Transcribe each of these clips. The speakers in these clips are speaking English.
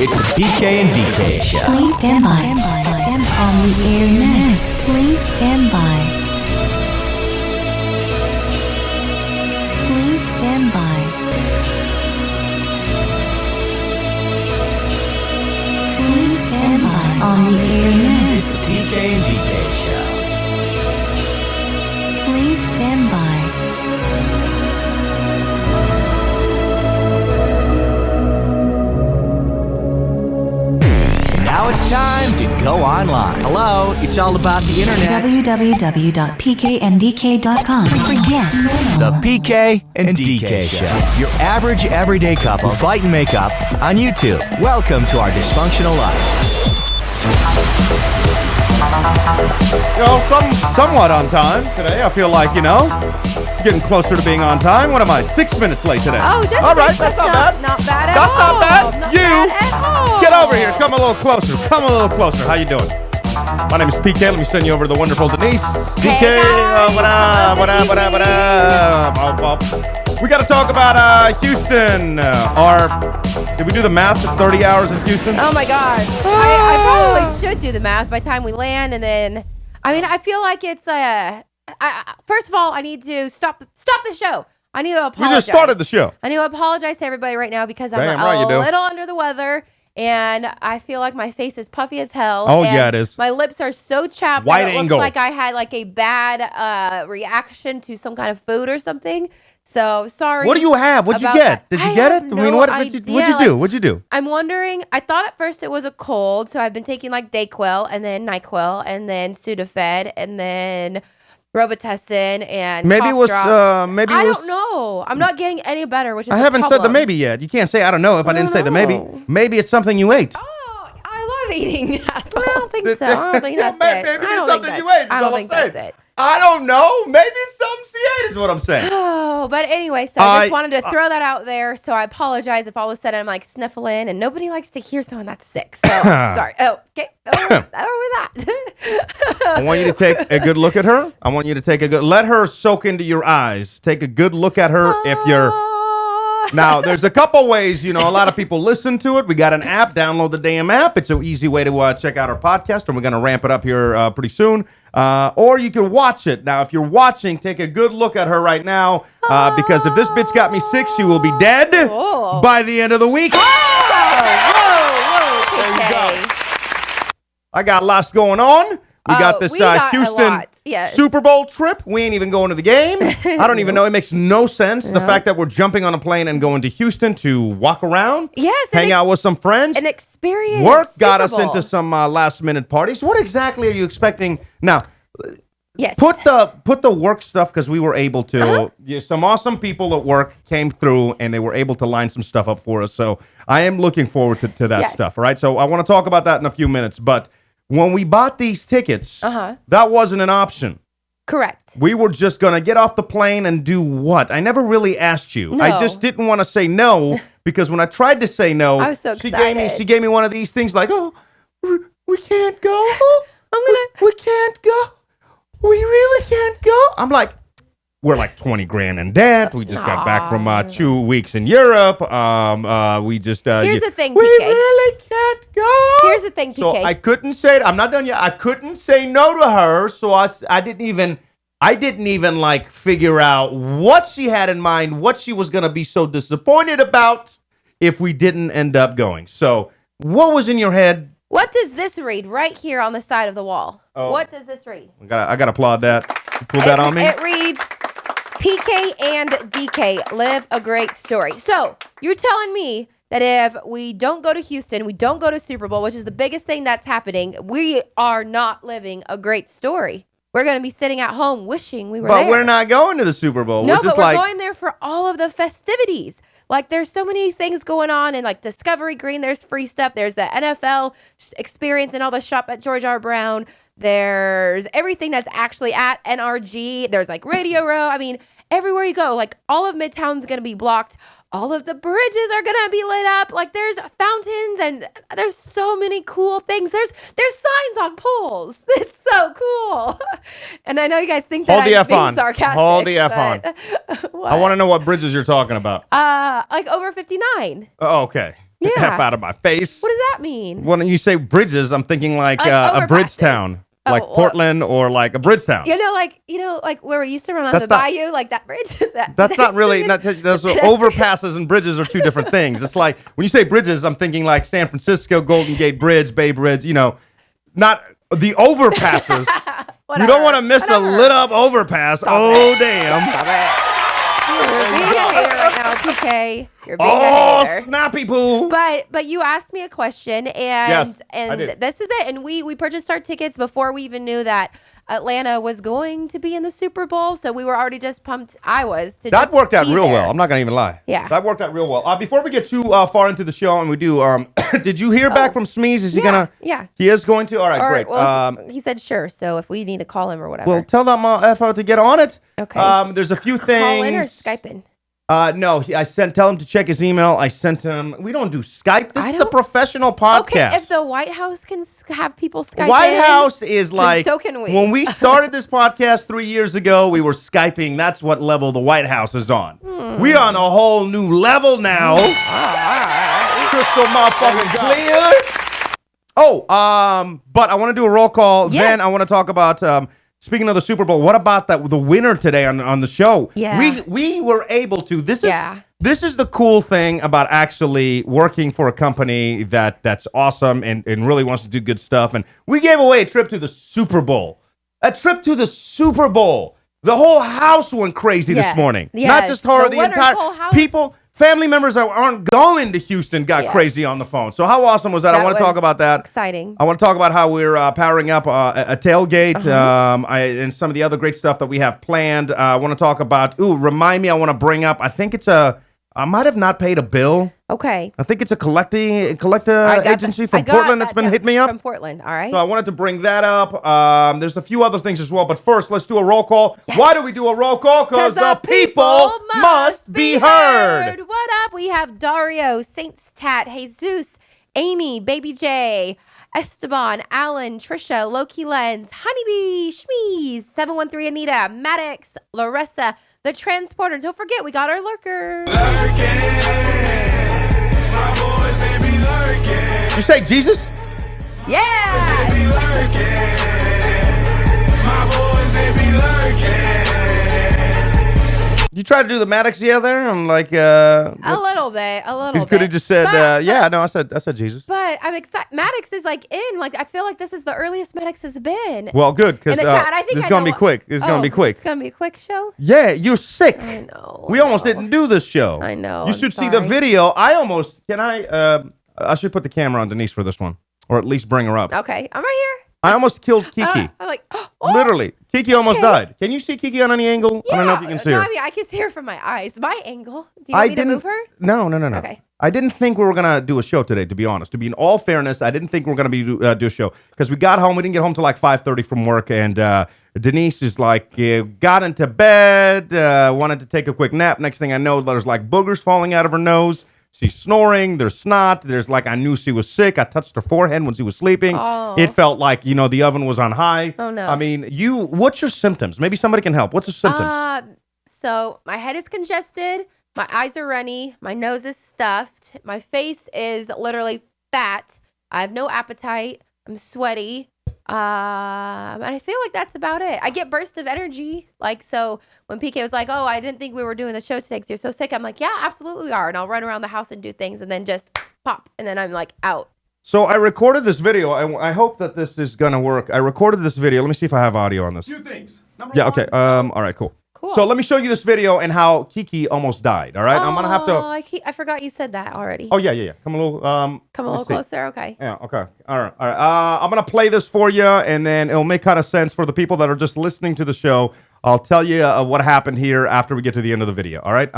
It's the PK and DK show. Please stand by. On the air next. Please stand by. Please stand by. Please stand by. On the air It's next. the PK and DK show. Please stand by. Now it's time to go online. Hello, it's all about the internet. www.pkndk.com. Forget The PK and DK show. Your average everyday couple who fight and make up on YouTube. Welcome to our dysfunctional life. Somewhat on time today. I feel like, getting closer to being on time. What am I? 6 minutes late today. Oh, just all right. that's That's not bad. Not bad at That's all. not bad. Not You bad at all. get over here. Come a little closer. Come a little closer. How you doing? My name is PK. Let me send you over to the wonderful Denise. DK. guys. What up? Good What up? We got to talk about Houston. Did we do the math at 30 hours in Houston? Oh my God. I probably should do the math by the time we land, and then I feel like it's first of all, I need to stop the show. I need to apologize. We just started the show. I need to apologize to everybody right now because I'm Damn right you do. little under the weather. And I feel like my face is puffy as hell. Oh, and yeah, it is. My lips are so chapped Wide that it angle. looks like I had like a bad reaction to some kind of food or something. So sorry. What do you have? What'd you about get? that. Did you I get it? have I mean, no what'd you idea. do? What'd you do? I'm wondering, I thought at first it was a cold, so I've been taking like Dayquil and then NyQuil and then Sudafed and then Robitussin and Maybe cough it was. drops. Maybe I it was. don't know. I'm not getting any better, which is I a haven't said the problem. maybe yet. You can't say I don't know if I didn't say the maybe. know. Maybe it's something you ate. Oh, I love eating assholes. I don't think so. I don't think Yeah, that's it. maybe I it's don't something think you ate. Is I what don't I'm think that's saying. it. I don't know. Maybe it's something she ate is what I'm saying. Oh, but anyway, so I just wanted to throw that out there. So I apologize if all of a sudden I'm like sniffling, and nobody likes to hear someone that's sick. So sorry. Oh, okay. Over with that. I want you to take a good look at her. I want you to let her soak into your eyes. Take a good look at her if you're. Now, there's a couple ways, a lot of people listen to it. We got an app. Download the damn app. It's an easy way to check out our podcast, and we're going to ramp it up here pretty soon. Or you can watch it. Now, if you're watching, take a good look at her right now, because if this bitch got me sick, she will be dead by the end of the week. Whoa, There you PK. I got lots going on. We got this we got a Houston lot, yes. Super Bowl trip. We ain't even going to the game. I don't even know. It makes no sense. The fact that we're jumping on a plane and going to Houston to walk around, Yes, hang out with some friends. An experience. Work got Super us Bowl. into some last-minute parties. What exactly are you expecting? Now, Yes. put the work stuff, because we were able to. Yeah, some awesome people at work came through, and they were able to line some stuff up for us. So I am looking forward to that Yes. stuff. All right. So I want to talk about that in a few minutes. But when we bought these tickets, that wasn't an option. Correct. We were just going to get off the plane and do what? I never really asked you. No. I just didn't want to say no, because when I tried to say no, I was so she excited. gave me one of these things like, "Oh, we can't go. We can't go. We really can't go." I'm like, we're like 20 grand in debt. We just got back from 2 weeks in Europe. We just Here's the thing, we PK. really can't go. Here's the thing, PK. So I couldn't say it. I'm not done yet. I couldn't say no to her. So I didn't even like figure out what she had in mind, what she was going to be so disappointed about if we didn't end up going. So what was in your head? What does this read right here on the side of the wall? Oh. What does this read? I got to applaud that. You pulled that on me? It reads, PK and DK live a great story. So you're telling me that if we don't go to Houston, we don't go to Super Bowl, which is the biggest thing that's happening, we are not living a great story. We're going to be sitting at home wishing we were there. But we're not going to the Super Bowl. No, we're just but we're like, going there for all of the festivities. Like, there's so many things going on in, like, Discovery Green. There's free stuff. There's the NFL experience and all the shop at George R. Brown. There's everything that's actually at NRG. There's, like, Radio Row. I mean, everywhere you go, like, all of Midtown's going to be blocked. All of the bridges are going to be lit up. Like, there's fountains and there's so many cool things. There's signs on poles. It's so cool. And I know you guys think that Hold the I'm F being on. sarcastic. Hold the F on. What? I want to know what bridges you're talking about. Like over 59. Oh, okay. Yeah. F out of my face. What does that mean? When you say bridges, I'm thinking like a overpasses. Bridgetown. Like Portland or like a Bridgetown. Like where we used to run on That's the not- bayou, like that bridge. That's not really. Those overpasses and bridges are two different things. It's like when you say bridges, I'm thinking like San Francisco, Golden Gate Bridge, Bay Bridge. Not the overpasses. You don't want to miss a lit up overpass. Damn! Stop it. You're being a hater right now, PK. You're being a hater. Snappy poo. But you asked me a question, and Yes, I did. this is it. And we purchased our tickets before we even knew that Atlanta was going to be in the Super Bowl. So we were already just pumped. I was. That worked out real there. well. I'm not gonna even lie. Yeah. That worked out real well. Before we get too far into the show, and we do, did you hear back from Smees? Is he gonna? Yeah. He is going to. All right, great. Well, he said sure. So if we need to call him or whatever. Well, tell that mofo to get on it. Okay. There's a few things. Call in or Skype in? No, tell him to check his email. I sent him. We don't do Skype. This is a professional podcast. Okay, if the White House can have people Skype White in, House is like, so can we. When we started this podcast 3 years ago, we were Skyping. That's what level the White House is on. We're on a whole new level now. Crystal motherfucking clear. But I want to do a roll call. Yes. Then I want to talk about, speaking of the Super Bowl, what about the winner today on the show? Yeah. We were able to. This is the cool thing about actually working for a company that's awesome and really wants to do good stuff. And we gave away a trip to the Super Bowl. A trip to the Super Bowl. The whole house went crazy this morning. Yes. Not just her, the winner's entire whole house. people. Family members that aren't going to Houston got crazy on the phone. So how awesome was that? I want to talk about that. Exciting. I want to talk about how we're powering up a tailgate and some of the other great stuff that we have planned. I want to talk about, remind me, I want to bring up, I think I might have not paid a bill. Okay. I think it's a collector agency from Portland that's been hitting me up. From Portland, all right. So I wanted to bring that up. There's a few other things as well, but first, let's do a roll call. Yes. Why do we do a roll call? Because the people must be heard. What up? We have Dario, Saints Tat, Jesus, Amy, Baby J, Esteban, Alan, Trisha, Loki Lens, Honeybee, Shmees, 713 Anita, Maddox, Larissa, The Transporter. Don't forget, we got our lurkers. You say Jesus? Yeah. You tried to do the Maddox there? I'm like, A little bit. You could have just said, I said Jesus. But I'm excited. Maddox is like in. Like I feel like this is the earliest Maddox has been. Well, good, because In the chat, I think this is I going to know- be quick. It's going to be quick. It's gonna be a quick show. Yeah, you're sick. I know. We almost didn't do this show. I know, You I'm should see the sorry. video. I should put the camera on Denise for this one, or at least bring her up. Okay, I'm right here. I almost killed Kiki. I'm like, oh, Literally. Kiki almost Okay. died. Can you see Kiki on any angle? I don't know if you can see her. I mean, I can see her from my eyes. My angle. Do you want me to move her? No. Okay. I didn't think we were going to do a show today, to be honest. To be in all fairness, I didn't think we were going to do a show. Because we got home. We didn't get home till like 5:30 from work. And Denise is like, got into bed, wanted to take a quick nap. Next thing I know, there's like boogers falling out of her nose. She's snoring. There's snot. There's like, I knew she was sick. I touched her forehead when she was sleeping. Oh. It felt like, the oven was on high. Oh, no. I mean, what's your symptoms? Maybe somebody can help. What's the symptoms? So my head is congested. My eyes are runny. My nose is stuffed. My face is literally fat. I have no appetite. I'm sweaty. And I feel like that's about it. I get bursts of energy. Like, so when PK was like, oh, I didn't think we were doing the show today because you're so sick. I'm like, yeah, absolutely we are. And I'll run around the house and do things and then just pop. And then I'm like out. So I recorded this video. I hope that this is going to work. I recorded this video. Let me see if I have audio on this. Two things. Okay. All right, cool. Cool. So let me show you this video and how Kiki almost died. All right. I'm going to have to. I forgot you said that already. Oh, yeah. Come a little. Come a little closer. Okay. Yeah, okay. All right. I'm going to play this for you, and then it'll make kind of sense for the people that are just listening to the show. I'll tell you what happened here after we get to the end of the video. All right.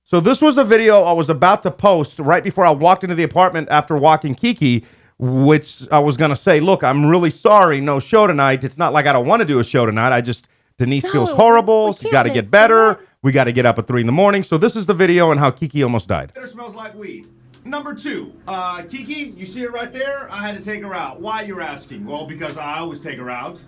So this was the video I was about to post right before I walked into the apartment after walking Kiki, which I was going to say, look, I'm really sorry. No show tonight. It's not like I don't want to do a show tonight. Denise feels horrible. She's got to get better. We got to get up at 3 a.m. So this is the video and how Kiki almost died. It smells like weed. Number two, Kiki, you see her right there? I had to take her out. Why, you're asking? Well, because I always take her out.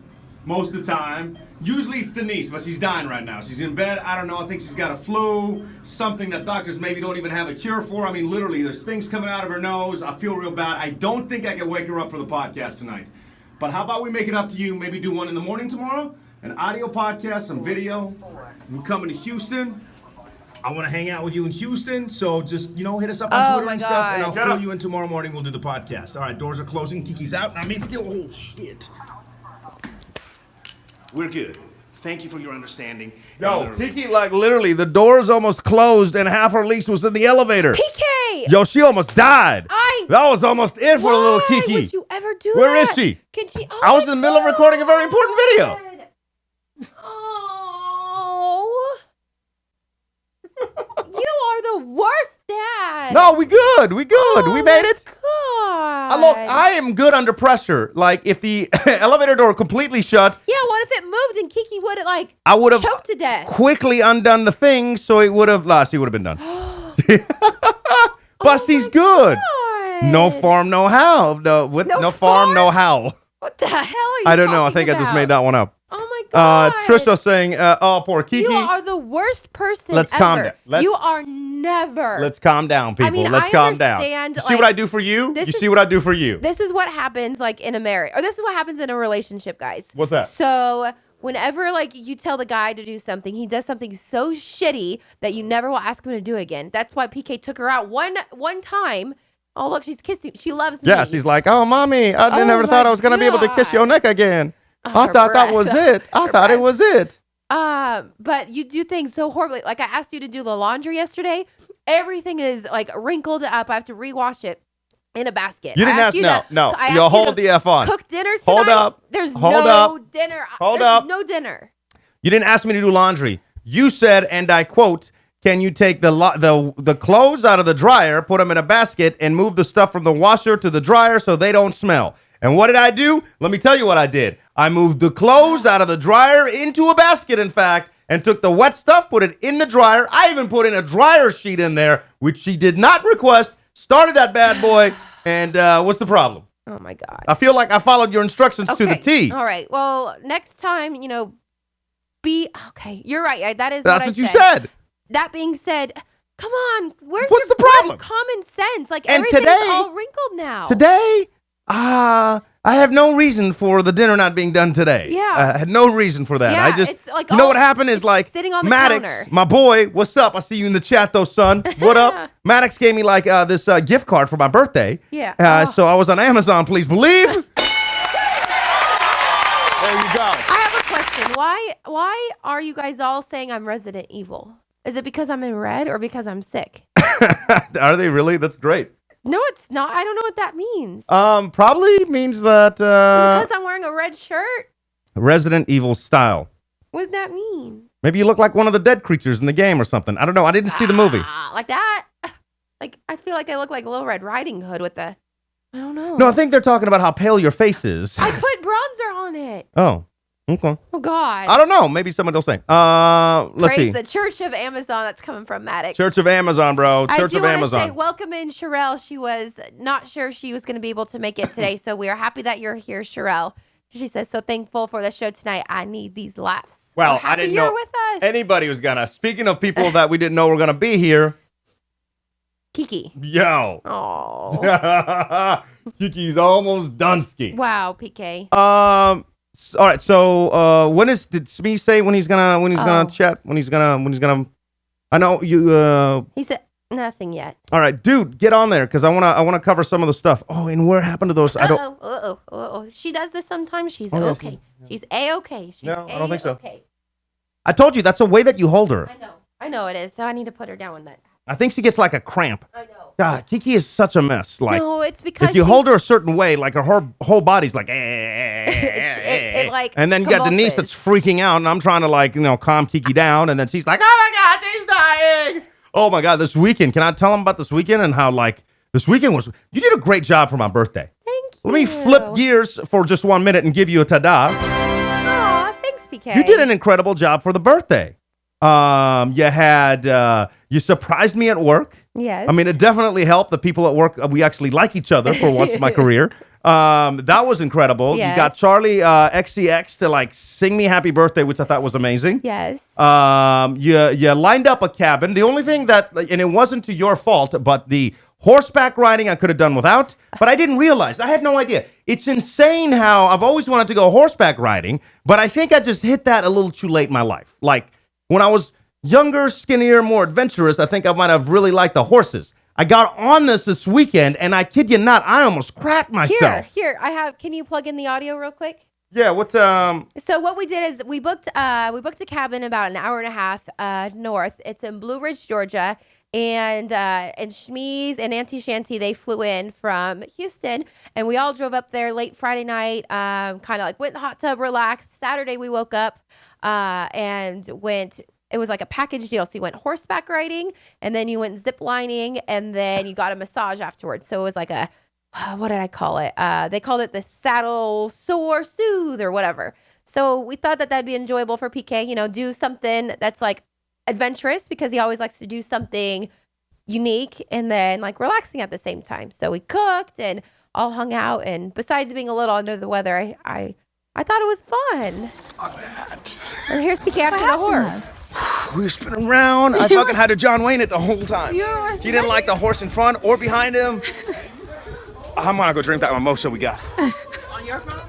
most of the time. Usually it's Denise, but she's dying right now. She's in bed. I don't know. I think she's got a flu, something that doctors maybe don't even have a cure for. I mean, literally, there's things coming out of her nose. I feel real bad. I don't think I can wake her up for the podcast tonight. But how about we make it up to you? Maybe do one in the morning tomorrow? An audio podcast, some video. We're coming to Houston. I want to hang out with you in Houston, so just, hit us up on Twitter and stuff, and I'll fill you in tomorrow morning. We'll do the podcast. All right, doors are closing. Kiki's out. I mean, still, oh, shit. We're good. Thank you for your understanding. Yo, Kiki, like, literally, the doors almost closed, and half her leash was in the elevator. PK! Yo, she almost died. That was almost it for the little Kiki. Why would you ever do Where that? is she? Can she? Oh I was in the middle of recording a very important video. Oh. You are the worst dad. No, we good. We made it. God. Look, I am good under pressure. Like, if the elevator door completely shut, Yeah, what if it moved and Kiki would have I would have choked to death? quickly undone the thing, so it would have she would have been done. But she's good. God. No farm, no how. No farm, no how. What the hell are you I don't know. I talking think I just about? made that one up. Oh my God. Trisha saying, "Oh, poor Kiki." You are the worst person Let's ever. calm down. You are never. Let's calm down, people. I mean, Let's I calm down. understand, You see what I do for you? this You is- see what I do for you? This is what happens in a marriage, or this is what happens in a relationship, guys. What's that? So whenever you tell the guy to do something, he does something so shitty that you never will ask him to do it again. That's why PK took her out one time. Oh, look, she's kissing. She loves me. Yeah, she's like, "Oh, mommy, I never my thought I was gonna be able to kiss your neck again. I her thought that breath. was it. I Her thought it breath. was it." But you do things so horribly. Like I asked you to do the laundry yesterday. Everything is wrinkled up. I have to rewash it in a basket. You didn't I ask. asked you No. I asked Yo, you hold to the F on. Cook dinner tonight. Hold up. There's Hold no up. dinner. Hold There's up. no dinner. You didn't ask me to do laundry. You said, and I quote, "Can you take the clothes out of the dryer, put them in a basket, and move the stuff from the washer to the dryer so they don't smell?" And what did I do? Let me tell you what I did. I moved the clothes out of the dryer into a basket, in fact, and took the wet stuff, put it in the dryer. I even put in a dryer sheet in there, which she did not request. Started that bad boy, and what's the problem? Oh my God. I feel like I followed your instructions to the T. All right. Well, next time, be okay. You're right. That's what what you said. That being said, come on. Where's What's your the problem? common sense? And Everything's today- all wrinkled now. Today, I have no reason for the dinner not being done today. Yeah. I had no reason for that. Yeah, I just, it's like you know all- what happened is it's sitting on the Maddox, counter. my boy, what's up? I see you in the chat though, son. What up? Maddox gave me this gift card for my birthday. Yeah. So I was on Amazon, please believe. There you go. I have a question. Why are you guys all saying I'm Resident Evil? Is it because I'm in red or because I'm sick? Are they really? That's great. No, it's not. I don't know what that means. Probably means that Because I'm wearing a red shirt? Resident Evil style. What does that mean? Maybe you look like one of the dead creatures in the game or something. I don't know. I didn't see the movie. Like that? I feel like I look like Little Red Riding Hood with the... I don't know. No, I think they're talking about how pale your face is. I put bronzer on it. Oh, okay. Oh, God. I don't know. Maybe someone will say. Let's Praise see. the Church of Amazon. That's coming from Maddox. Church of Amazon, bro. Church of I do Amazon. want to say welcome in, Sherelle. She was not sure she was going to be able to make it today, so we are happy that you're here, Sherelle. She says, so thankful for the show tonight. I need these laughs. Well, We're happy I didn't you're know with us. anybody was gonna. Speaking of people that we didn't know were gonna be here, Kiki. yo, Oh. Kiki's almost done skiing. Wow, PK. All right. So, did Smee say when he's gonna Oh. chat? When he's gonna? I know you. He said nothing yet. All right, dude, get on there because I wanna cover some of the stuff. Oh, and where happened to those? I don't. Uh-oh. She does this sometimes. She's Oh, yes. okay. She's A-okay. She's No, I don't think so. A-okay. I told you that's the way that you hold her. I know it is. So I need to put her down with that. I think she gets like a cramp. I know. God, Kiki is such a mess. Like, No, it's because if you she's- hold her a certain way, like her whole body's like, it like and then you got Denise that's freaking out, and I'm trying to calm Kiki down, and then she's like, oh my God, she's dying. Oh my God, this weekend. Can I tell them about this weekend and how this weekend was? You did a great job for my birthday. Thank you. Let me flip gears for just 1 minute and give you a ta-da. Aw, thanks, PK. You did an incredible job for the birthday. You surprised me at work. Yes. I mean, it definitely helped. The people at work, we actually like each other for once in my career. That was incredible. Yes. You got Charlie XCX to like sing me happy birthday, which I thought was amazing. Yes. You lined up a cabin. The only thing that, and it wasn't to your fault, but the horseback riding I could have done without, but I didn't realize. I had no idea. It's insane how I've always wanted to go horseback riding, but I think I just hit that a little too late in my life. Like when I was younger, skinnier, more adventurous, I think I might have really liked the horses. I got on this weekend, and I kid you not, I almost crapped myself. Here, I have. Can you plug in the audio real quick? Yeah, what's So what we did is we booked a cabin about an hour and a half north. It's in Blue Ridge, Georgia, and Shmee's and Auntie Shanty, they flew in from Houston, and we all drove up there late Friday night. Kind of like went in the hot tub, relaxed. Saturday we woke up and went. It was like a package deal. So you went horseback riding, and then you went zip lining, and then you got a massage afterwards. So it was like a, what did I call it? They called it the saddle sore soothe or whatever. So we thought that that'd be enjoyable for PK, do something that's like adventurous because he always likes to do something unique and then like relaxing at the same time. So we cooked and all hung out. And besides being a little under the weather, I thought it was fun. And here's PK after the horse. We were spinning around. I fucking had a John Wayne it the whole time. You were He didn't like the horse in front or behind him. I'm gonna go drink that mimosa we got. on your phone.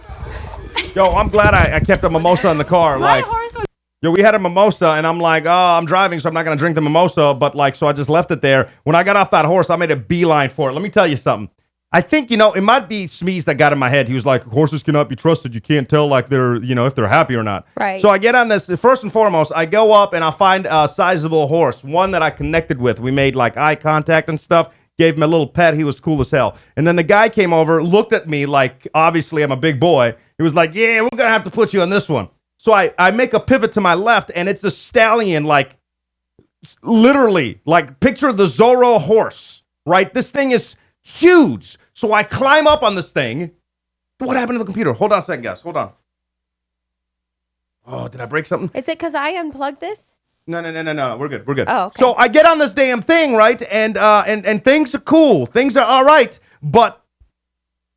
Yo, I'm glad I kept a mimosa in the car. My Like, horse was. yo, we had a mimosa, and I'm like, oh, I'm driving, so I'm not going to drink the mimosa. But, like, so I just left it there. When I got off that horse, I made a beeline for it. Let me tell you something. I think, it might be Smee's that got in my head. He was like, horses cannot be trusted. You can't tell, like, they're, if they're happy or not. Right. So I get on this. First and foremost, I go up, and I find a sizable horse, one that I connected with. We made, like, eye contact and stuff. Gave him a little pet. He was cool as hell. And then the guy came over, looked at me like, obviously, I'm a big boy. He was like, yeah, we're going to have to put you on this one. So I make a pivot to my left, and it's a stallion, like, literally, like, picture the Zorro horse, right? This thing is huge. So I climb up on this thing. What happened to the computer? Hold on a second, guys. Hold on. Oh, did I break something? Is it because I unplugged this? No. We're good. Oh, okay. So I get on this damn thing, right? And things are cool. Things are all right. But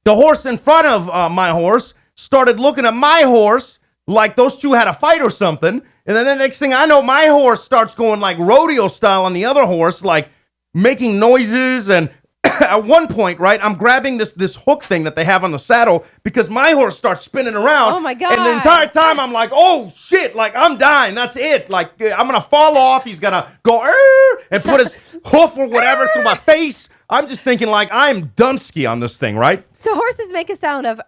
the horse in front of my horse started looking at my horse like those two had a fight or something. And then the next thing I know, my horse starts going like rodeo style on the other horse, like making noises. And at one point, right, I'm grabbing this hook thing that they have on the saddle because my horse starts spinning around. Oh, my God. And the entire time I'm like, oh, shit, like I'm dying. That's it. Like I'm going to fall off. He's going to go and put his hoof or whatever through my face. I'm just thinking like I'm Dunsky on this thing, right? So horses make a sound of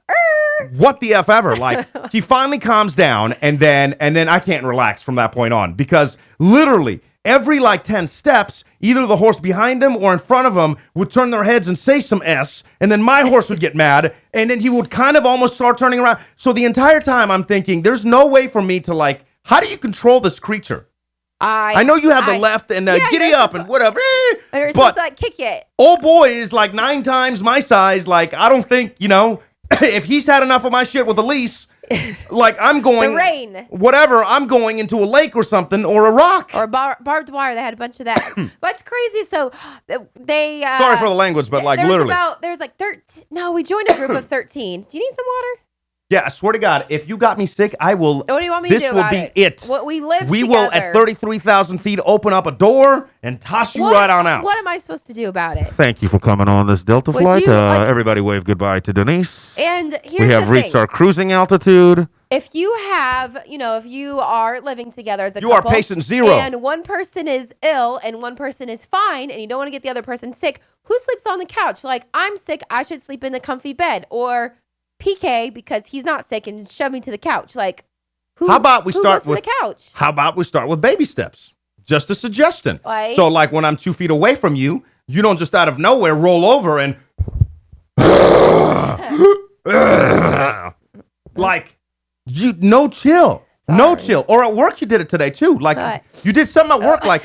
What the F ever. Like he finally calms down and then I can't relax from that point on because literally every like 10 steps, either the horse behind him or in front of him would turn their heads and say some S, and then my horse would get mad, and then he would kind of almost start turning around. So the entire time I'm thinking, there's no way for me to like, how do you control this creature? I know you have the left and giddy up and whatever, and you're but supposed to like kick it. old boy is like 9 times my size. Like, I don't think, if he's had enough of my shit with a leash, like I'm going, The rain. whatever, I'm going into a lake or something or a rock. Or barbed wire. They had a bunch of that. What's crazy? So they. Sorry for the language, but like literally. There's like 13. No, we joined a group of 13. Do you need some water? Yeah, I swear to God, if you got me sick, I will. What do you want me to do about it? This will be it. What we live We together. will, at 33,000 feet, open up a door and toss you right on out. What am I supposed to do about it? Thank you for coming on this Delta Would flight. you, like- Everybody wave goodbye to Denise. And here's We have the reached thing. our cruising altitude. If you have, if you are living together as a You are couple, patient zero. and one person is ill and one person is fine, and you don't want to get the other person sick, who sleeps on the couch? Like, I'm sick, I should sleep in the comfy bed. Or PK, because he's not sick, and shove me to the couch. Like, who How about we who start goes with to the couch? How about we start with baby steps? Just a suggestion. Like? So, like when I'm 2 feet away from you, you don't just out of nowhere roll over and like no chill. No Sorry. chill. Or at work you did it today too. Like What? you did something at work like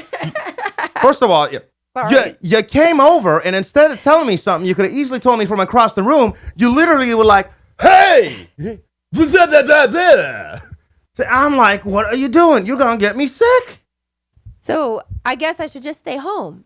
first of all, Sorry. you came over and instead of telling me something you could have easily told me from across the room, you literally were like, "Hey!" So I'm like, "What are you doing? You're going to get me sick." So I guess I should just stay home.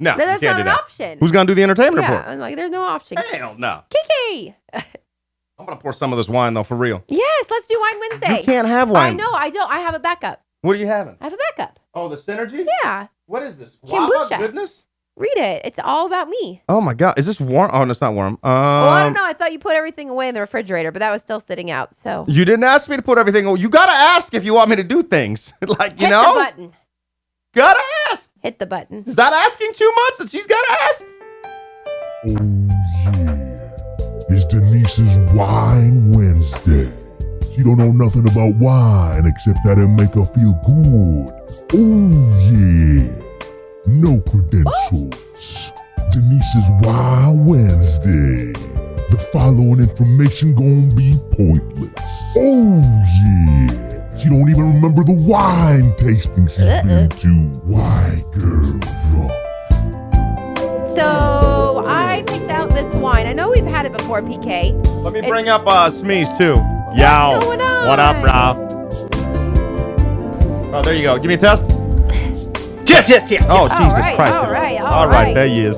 No, No, that's you can't not do an that. option. Who's going to do the entertainment Yeah, report? I'm like, there's no option. Hell no. Kiki. I'm going to pour some of this wine, though, for real. Yes, let's do Wine Wednesday. You can't have I wine. know, I don't. I have a backup. What are you having? I have a backup. Oh, the Synergy? Yeah, What is this? Kombucha. Guava goodness? read it. It's all about me. Oh, my God. Is this warm? Oh, no, it's not warm. Well, I don't know. I thought you put everything away in the refrigerator, but that was still sitting out. So You didn't ask me to put everything. You got to ask if you want me to do things. Like, you hit know? the button. Got to ask. Hit the button. Is that asking too much that she's got to ask? Oh yeah, it's Denise's Wine Wednesday. She don't know nothing about wine except that it make her feel good. Oh yeah, no credentials. Denise's Wine Wednesday. The following information gonna be pointless. Oh yeah, she don't even remember the wine tasting she's been to. Why, girl, drunk? So I picked out this wine. I know we've had it before, PK. Let me bring up Smee's, too. Yow. going on? What up, bro? Oh, there you go. Give me a test. Yes. Oh, All Jesus right, Christ. all right, All right, all there he is.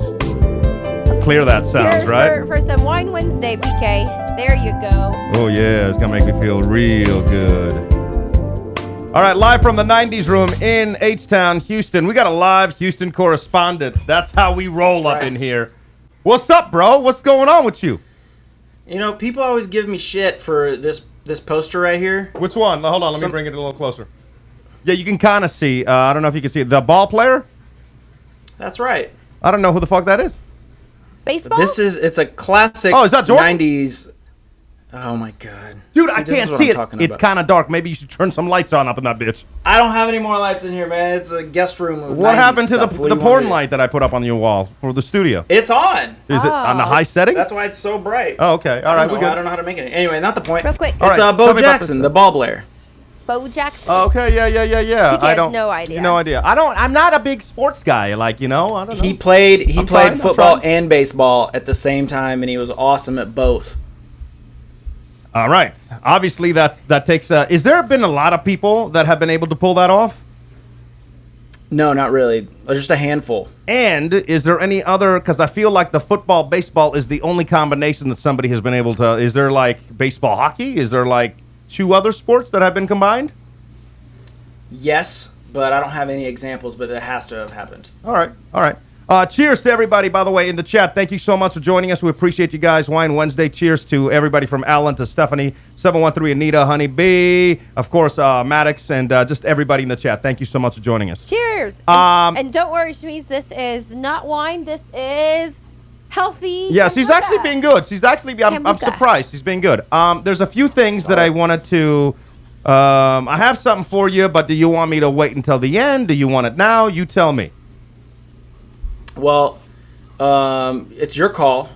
Clear that sounds, Here right? for some Wine Wednesday, PK. There you go. Oh, yeah. It's going to make me feel real good. All right, live from the 90s room in H-Town, Houston. We got a live Houston correspondent. That's how we roll up right. in here. What's up, bro? What's going on with you? You know, people always give me shit for this poster right here. Which one? Hold on. Let me bring it a little closer. Yeah, you can kind of see. I don't know if you can see it. The ball player? That's right. I don't know who the fuck that is. Baseball? It's a classic Oh, is that Jordan? 90s. Oh my god. Dude, See, I this can't is what see I'm it. talking It's about. kind of dark. Maybe you should turn some lights on up in that bitch. I don't have any more lights in here, man. It's a guest room of What 90s happened to stuff. What the do you want porn me to- light that I put up on your wall for the studio? It's on. Is it on the high setting? That's why it's so bright. Oh, okay. All right, we I good. don't know how to make it. Anyway, not the point. Real quick. All It's right, tell Bo me about Jackson, this. the ball player. Bo Jackson. Oh, okay, yeah. He I has don't. no idea. No idea. I'm not a big sports guy. Like, I don't know. He played I'm trying. football and baseball at the same time, and he was awesome at both. All right. Obviously, that takes. Is there been a lot of people that have been able to pull that off? No, not really. Just a handful. And is there any other? Because I feel like the football baseball is the only combination that somebody has been able to. Is there like baseball hockey? Is there like two other sports that have been combined? Yes, but I don't have any examples, but it has to have happened. All right. Cheers to everybody, by the way, in the chat. Thank you so much for joining us. We appreciate you guys. Wine Wednesday. Cheers to everybody from Alan to Stephanie, 713 Anita, Honey B, of course, Maddox, and just everybody in the chat. Thank you so much for joining us. Cheers. And don't worry, Shmies, this is not wine. This is healthy. Yeah, she's kombucha. actually being good. I'm Kombucha. surprised. She's being good. There's a few things that I wanted to. I have something for you, but do you want me to wait until the end? Do you want it now? You tell me. Well, it's your call,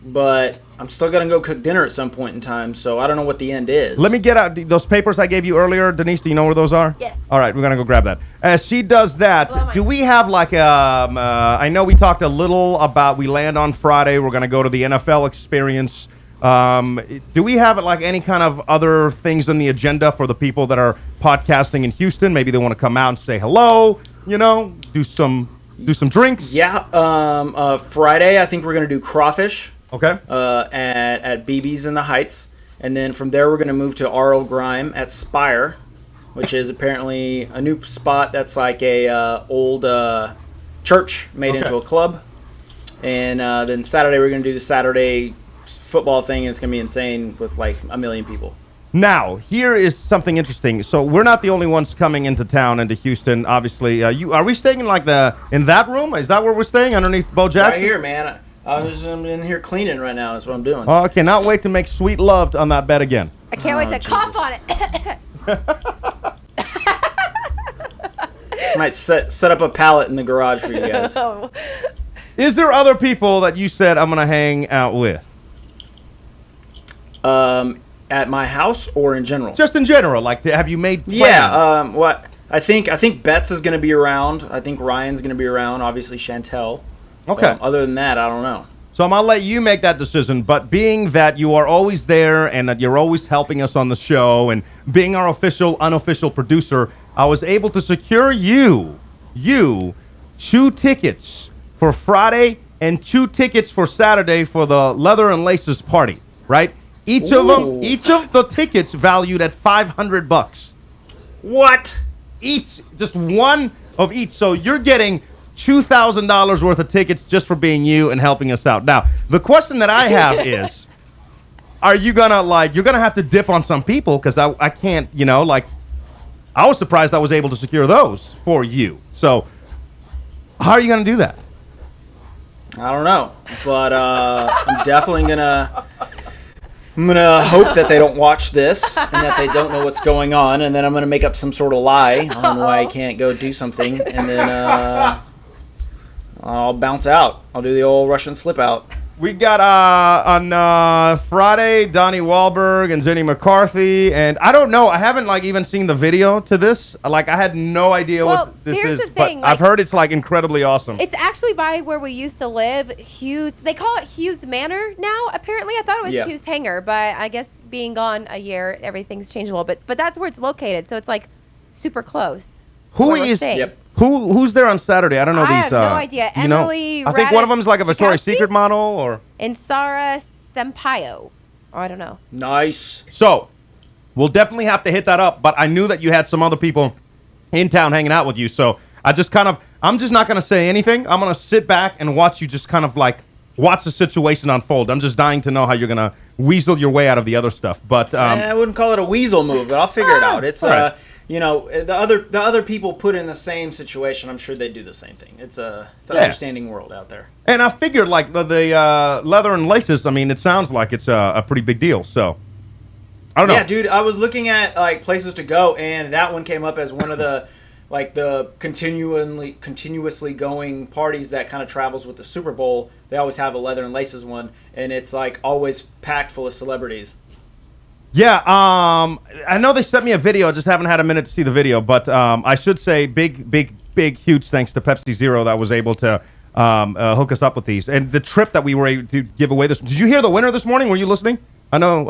but I'm still going to go cook dinner at some point in time, so I don't know what the end is. Let me get out those papers I gave you earlier. Denise, do you know where those are? Yes. All right, we're going to go grab that. As she does that, do we have like I know we talked a little about we land on Friday. We're going to go to the NFL experience. Do we have like any kind of other things on the agenda for the people that are podcasting in Houston? Maybe they want to come out and say hello, do some drinks. Yeah, Friday I think we're going to do crawfish. Okay. At BB's in the Heights, and then from there we're going to move to Arl Grime at Spire, which is apparently a new spot that's like a old church made into a club. And then Saturday we're going to do the Saturday football thing, and it's going to be insane with like 1 million people. Now, here is something interesting. So we're not the only ones coming into town, into Houston. Obviously, are we staying in in that room? Is that where we're staying underneath Bo Jackson? Right here, man. I'm in here cleaning right now. That's what I'm doing. Oh, I cannot wait to make sweet love on that bed again. I can't wait to cough Jesus. on it. Might set up a pallet in the garage for you guys. Oh. Is there other people that you said I'm going to hang out with? At my house or in general? Just in general. Like, have you made plans? Yeah. What I think Betts is going to be around. I think Ryan's going to be around. Obviously Chantel. Okay. Other than that, I don't know. So I'm going to let you make that decision. But being that you are always there and that you're always helping us on the show and being our official, unofficial producer, I was able to secure you 2 tickets for Friday and 2 tickets for Saturday for the Leather and Laces party, right? Each of the tickets valued at $500. What? Each, just one of each. So you're getting $2,000 worth of tickets just for being you and helping us out. Now, the question that I have is, are you gonna you're gonna have to dip on some people because I can't, I was surprised I was able to secure those for you. So how are you gonna do that? I don't know, but I'm definitely gonna hope that they don't watch this and that they don't know what's going on, and then I'm gonna make up some sort of lie on why I can't go do something, and then I'll bounce out. I'll do the old Russian slip out. We got on Friday Donnie Wahlberg and Jenny McCarthy, and I don't know. I haven't even seen the video to this. I had no idea what this here's is, the thing, but I've heard it's incredibly awesome. It's actually by where we used to live, Hughes. They call it Hughes Manor now. Apparently, I thought it was Hughes Hangar, but I guess being gone a year, everything's changed a little bit. But that's where it's located, so it's super close. Who is? Yep. Who's there on Saturday? I don't know I these. have no idea. Emily I think one of them is a Victoria's Radowski? Secret model, or And Sarah Sampaio. Or I don't know. Nice. So we'll definitely have to hit that up. But I knew that you had some other people in town hanging out with you, so I'm just not gonna say anything. I'm gonna sit back and watch you just watch the situation unfold. I'm just dying to know how you're gonna weasel your way out of the other stuff. But I wouldn't call it a weasel move, but I'll figure it out. It's right. the other people put in the same situation. I'm sure they do the same thing. It's an understanding world out there. And I figured the Leather and Laces. I mean, it sounds like it's a pretty big deal. So I don't know. Yeah, dude. I was looking at places to go, and that one came up as one of the the continuously going parties that kind of travels with the Super Bowl. They always have a Leather and Laces one, and it's always packed full of celebrities. Yeah, I know they sent me a video. I just haven't had a minute to see the video, but I should say big, huge thanks to Pepsi Zero that was able to hook us up with these. And the trip that we were able to give away this. Did you hear the winner this morning? Were you listening? I know,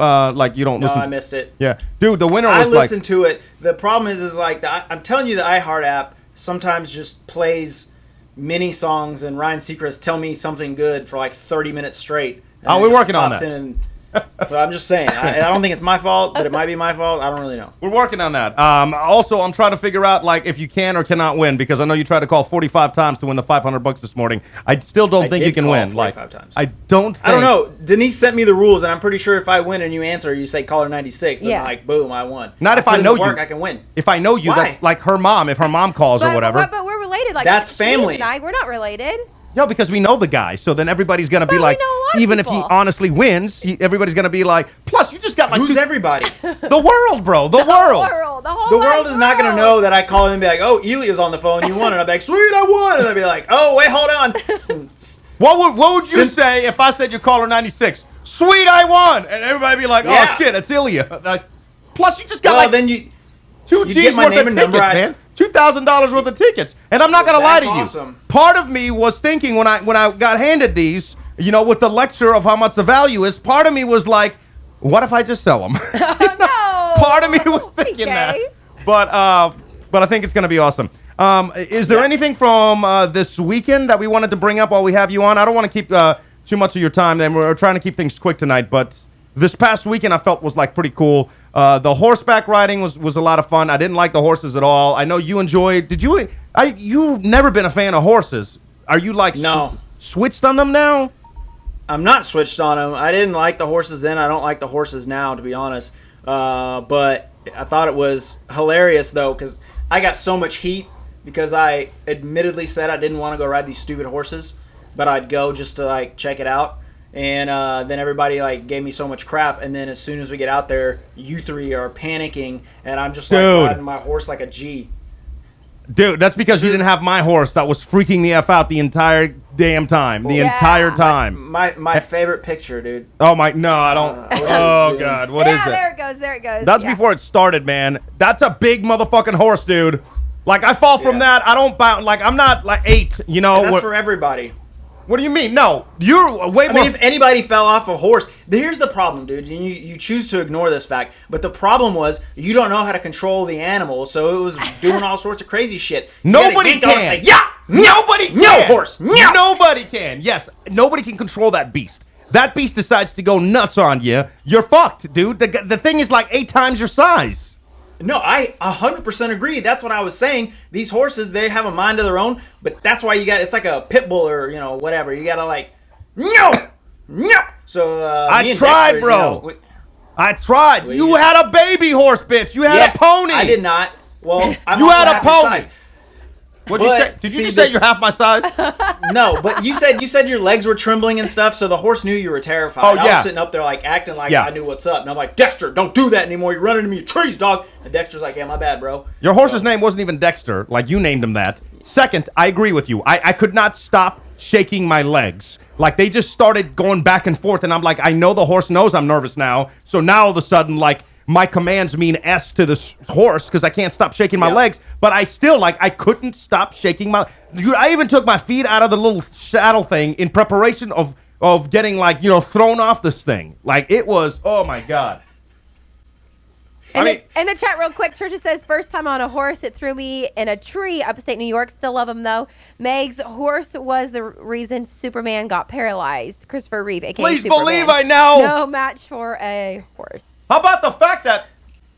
you don't listen. No, I missed it. Yeah, dude, the winner was I listened to it. The problem is I'm telling you, the iHeart app sometimes just plays mini songs, and Ryan Seacrest tell me something good for 30 minutes straight. Oh, we're working on that. But I'm just saying, I don't think it's my fault, but it might be my fault. I don't really know. We're working on that. Also, I'm trying to figure out if you can or cannot win, because I know you tried to call 45 times to win the $500 this morning. I still don't think you can win. 45 times. I don't think. I don't know. Denise sent me the rules, and I'm pretty sure if I win and you answer, you say caller 96, and boom, I won. Not if I know you. I can win. If I know you, Why? that's her mom. If her mom calls or whatever. But we're related. That's family. And we're not related. No, because we know the guy. So then everybody's going to be we know a lot of even if he people. honestly wins, everybody's going to be plus you just got Who's everybody? the world, bro. The world. The world is not going to know that I call him and be like, oh, Elia's on the phone, you won. And I'll be like, sweet, I won. And I'll be like, oh, wait, hold on. What would you say if I said you're caller 96? Sweet, I won. And everybody be like, oh, shit, it's Ilya. Plus, you just got then you 2 G's get my worth name of and tickets, number, man. $2,000 worth of tickets. And I'm not going to lie to you. Awesome. Part of me was thinking when I got handed these, with the lecture of how much the value is, part of me was like, what if I just sell them? No. Part of me was thinking that. But I think it's going to be awesome. Is there anything from this weekend that we wanted to bring up while we have you on? I don't want to keep too much of your time. Then we're trying to keep things quick tonight, but this past weekend I felt was pretty cool. The horseback riding was a lot of fun. I didn't like the horses at all. I know you enjoyed. Did you? You've never been a fan of horses. Are you no switched on them now? I'm not switched on them. I didn't like the horses then. I don't like the horses now, to be honest. But I thought it was hilarious though, because I got so much heat because I admittedly said I didn't want to go ride these stupid horses, but I'd go just to check it out. And then everybody gave me so much crap, and then as soon as we get out there, you three are panicking, and I'm just riding my horse like a G. Dude, that's because you didn't have my horse that was freaking the F out the entire damn time. The entire time. My favorite picture, dude. Oh my, no, I don't. Oh God, what is it? There it goes. That's before it started, man. That's a big motherfucking horse, dude. I fall from that. I don't bounce. I'm not 8, And that's for everybody. What do you mean? No, you're way more. I mean, if anybody fell off a horse, here's the problem, dude. You choose to ignore this fact, but the problem was you don't know how to control the animal, so it was doing all sorts of crazy shit. Nobody can. Say, yeah, Nobody can. No horse. No. Nobody can. Yes, nobody can control that beast. That beast decides to go nuts on you. You're fucked, dude. The thing is like 8 times your size. No, I 100% agree. That's what I was saying. These horses, they have a mind of their own, but that's why it's like a pit bull or, whatever. You got to like, no. So, I tried, Dexter, bro. I tried. You had a baby horse, bitch. You had a pony. I did not. Well, I'm you also had a half your pony. size. What'd you say? Did you just say you're half my size? No, but you said your legs were trembling and stuff, so the horse knew you were terrified. Oh, yeah. I was sitting up there like acting like I knew what's up, and I'm like, Dexter, don't do that anymore. You're running into me trees, dog. And Dexter's like, yeah, my bad, bro. Your horse's name wasn't even Dexter, like you named him that. Second, I agree with you. I could not stop shaking my legs. Like they just started going back and forth, and I'm like, I know the horse knows I'm nervous now. So now all of a sudden, like, my commands mean S to this horse because I can't stop shaking my legs. But I still, I couldn't stop shaking my... I even took my feet out of the little saddle thing in preparation of getting, thrown off this thing. Like, it was... Oh, my God. In the chat real quick, Trisha says, first time on a horse, it threw me in a tree, upstate New York. Still love him, though. Meg's horse was the reason Superman got paralyzed. Christopher Reeve, a.k.a. Please Superman. believe I know. No match for a horse. How about the fact that,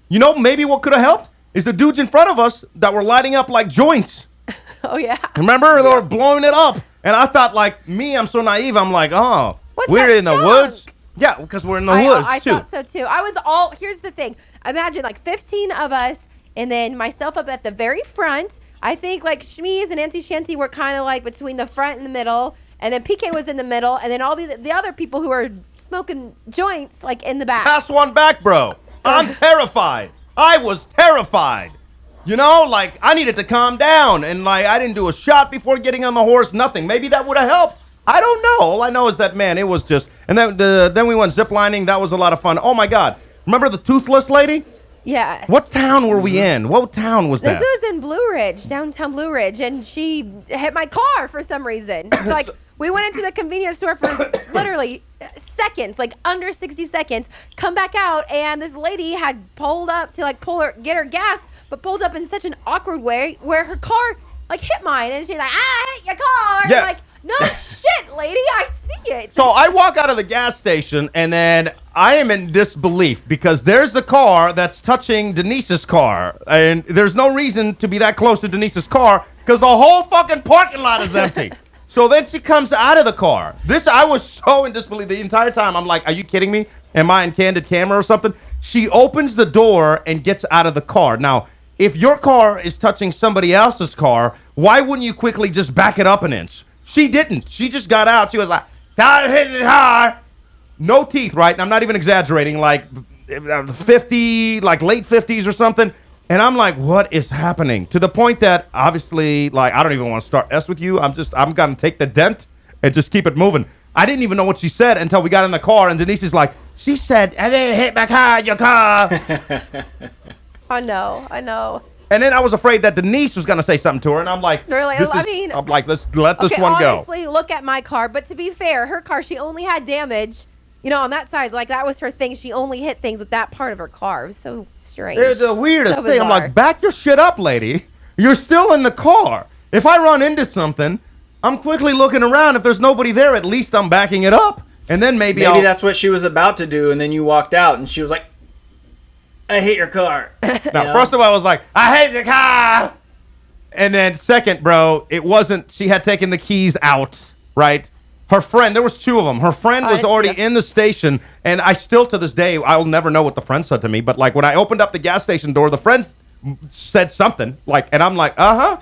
maybe what could have helped is the dudes in front of us that were lighting up like joints. Oh, yeah. Remember? They were blowing it up. And I thought, I'm so naive. I'm like, oh, What's we're that in the song? woods. Yeah, because we're in the woods, I too. thought so, too. Here's the thing. Imagine, 15 of us, and then myself up at the very front. I think, Shmee's and Auntie Shanty were kind of, between the front and the middle. And then PK was in the middle. And then all the other people who were smoking joints, in the back. Pass one back, bro. I'm terrified. I was terrified. I needed to calm down. And, I didn't do a shot before getting on the horse. Nothing. Maybe that would have helped. I don't know. All I know is that, man, it was just... And then we went ziplining. That was a lot of fun. Oh, my God. Remember the toothless lady? Yes. What town were we in? What town was that? This was in Blue Ridge, downtown Blue Ridge, and she hit my car for some reason. We went into the convenience store for literally seconds, under 60 seconds, come back out, and this lady had pulled up to get her gas, but pulled up in such an awkward way where her car hit mine, and she's like, I hit your car. Yeah. I'm like, no shit, lady, I see it. So I walk out of the gas station, and then I am in disbelief because there's the car that's touching Denise's car, and there's no reason to be that close to Denise's car because the whole fucking parking lot is empty. So then she comes out of the car. I was so in disbelief the entire time. I'm like, are you kidding me? Am I in candid camera or something? She opens the door and gets out of the car. Now, if your car is touching somebody else's car, why wouldn't you quickly just back it up an inch? She didn't. She just got out. She was like, stop hitting it hard. No teeth, right? And I'm not even exaggerating, 50, late 50s or something. And I'm like, what is happening? To the point that obviously, I don't even want to start S with you. I'm going to take the dent and just keep it moving. I didn't even know what she said until we got in the car. And Denise is like, she said, I didn't hit my car, your car. I know. And then I was afraid that Denise was going to say something to her. And I'm like, Really? I'm like, let's let this one go. Honestly, look at my car. But to be fair, her car, she only had damage, on that side. That was her thing. She only hit things with that part of her car. It was so strange. It's the weirdest So thing. I'm bizarre. like, back your shit up, lady. You're still in the car. If I run into something, I'm quickly looking around. If there's nobody there, at least I'm backing it up. And then maybe that's what she was about to do, and then you walked out, and she was like, I hate your car. Now, first of all, I was like, I hate the car. And then second, bro, it wasn't, she had taken the keys out, right? Her friend, there was 2 of them. Her friend was already in the station, and I still, to this day, I'll never know what the friend said to me, but when I opened up the gas station door, the friend said something, and I'm like, uh-huh.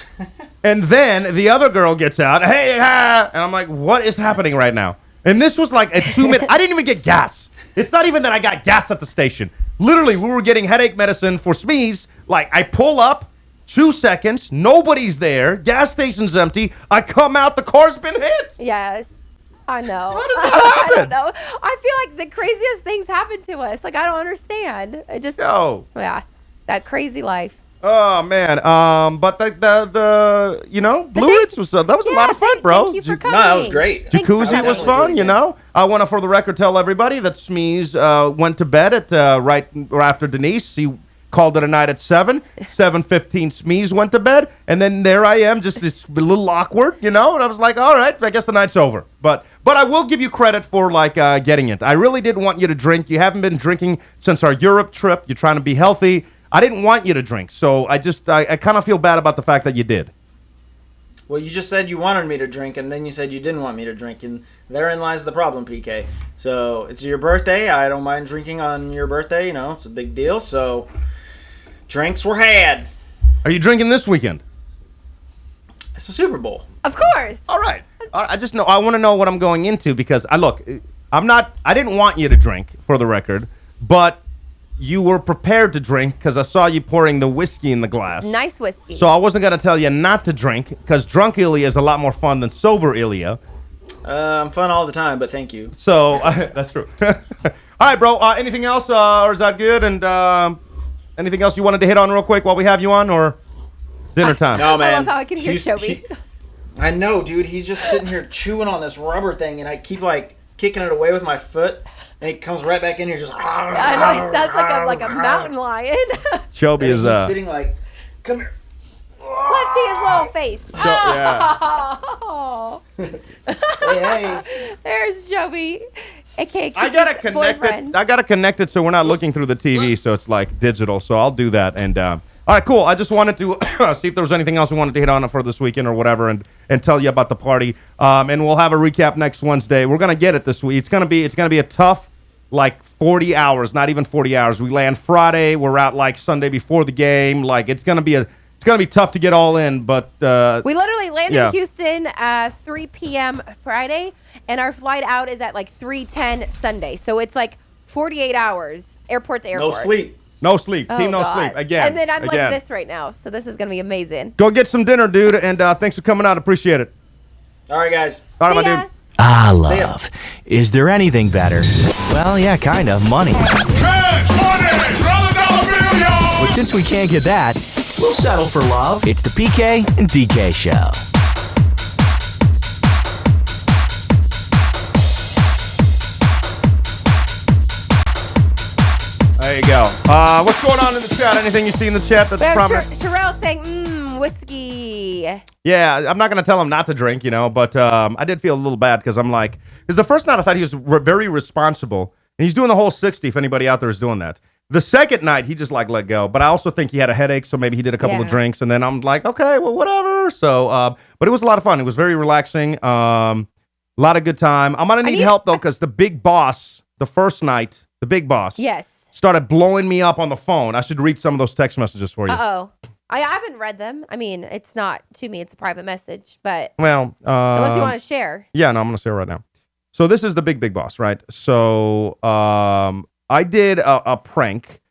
And then the other girl gets out, hey, and I'm like, what is happening right now? And this was a 2-minute, I didn't even get gas. It's not even that I got gas at the station. Literally, we were getting headache medicine for Smee's. I pull up, 2 seconds, nobody's there, gas station's empty, I come out, the car's been hit. Yes. I know. How does that happen? I don't know. I feel like the craziest things happen to us. I don't understand. It just, yeah, that crazy life. Oh man, but the Blue Ridge was that was a lot of fun, bro. Thank you for coming. No, that was great. Jacuzzi was fun, I want to, for the record, tell everybody that Smee's went to bed at right after Denise. She called it a night at 7. 7:15, Smees went to bed, and then there I am, just it's a little awkward, and I was like, all right, I guess the night's over. But I will give you credit for getting it. I really didn't want you to drink. You haven't been drinking since our Europe trip. You're trying to be healthy. I didn't want you to drink, so I kind of feel bad about the fact that you did. Well, you just said you wanted me to drink, and then you said you didn't want me to drink, and therein lies the problem, PK. So it's your birthday. I don't mind drinking on your birthday. It's a big deal. So drinks were had. Are you drinking this weekend? It's the Super Bowl. Of course. All right. I want to know what I'm going into because I didn't want you to drink, for the record, but you were prepared to drink because I saw you pouring the whiskey in the glass. Nice whiskey. So I wasn't going to tell you not to drink because drunk Ilya is a lot more fun than sober Ilya. I'm fun all the time, but thank you. So that's true. All right, bro. Anything else, or is that good? And anything else you wanted to hit on real quick while we have you on, or dinner time? No, man. I love how I can hear Toby. I know, dude. He's just sitting here chewing on this rubber thing, and I keep kicking it away with my foot, and he comes right back in here just. I know, he sounds like a mountain lion. Shelby is he's sitting come here. Let's see his little face. Yeah. Hey. There's Joby, aka Kiki's I gotta boyfriend. connect it so we're not looking through the TV, so it's digital. So I'll do that. And all right, cool. I just wanted to see if there was anything else we wanted to hit on for this weekend or whatever, and tell you about the party. And we'll have a recap next Wednesday. We're gonna get it this week. It's gonna be a tough 40 hours, not even 40 hours. We land Friday. We're out Sunday before the game. It's gonna be tough to get all in, but we literally landed in Houston 3 p.m. Friday, and our flight out is at 3:10 Sunday. So it's 48 hours, airport to airport. No sleep. No sleep. Oh, Team no God. sleep. Again. And then I'm again. like this right now, so this is gonna be amazing. Go get some dinner, dude, and thanks for coming out. Appreciate it. All right, guys. All right, See my ya. dude. Love. Is there anything better? Well, yeah, kind of. Money. Cash money! Throw the dollar bill, y'all! But since we can't get that, we'll settle for love. It's the PK and DK Show. There you go. What's going on in the chat? Anything you see in the chat that's We have prominent? Sherelle saying, whiskey. Yeah, I'm not going to tell him not to drink, but I did feel a little bad because because the first night I thought he was very responsible, and he's doing the whole 60 if anybody out there is doing that. The second night, he just let go, but I also think he had a headache, so maybe he did a couple of drinks, and then I'm like, okay, well, whatever. So, but it was a lot of fun. It was very relaxing, a lot of good time. I'm going to need help, though, because the big boss, the first night, the big boss, started blowing me up on the phone. I should read some of those text messages for you. Uh-oh. I haven't read them. I mean, it's not to me. It's a private message, but Well, unless you want to share. Yeah, no, I'm going to share right now. So this is the big boss, right? So I did a prank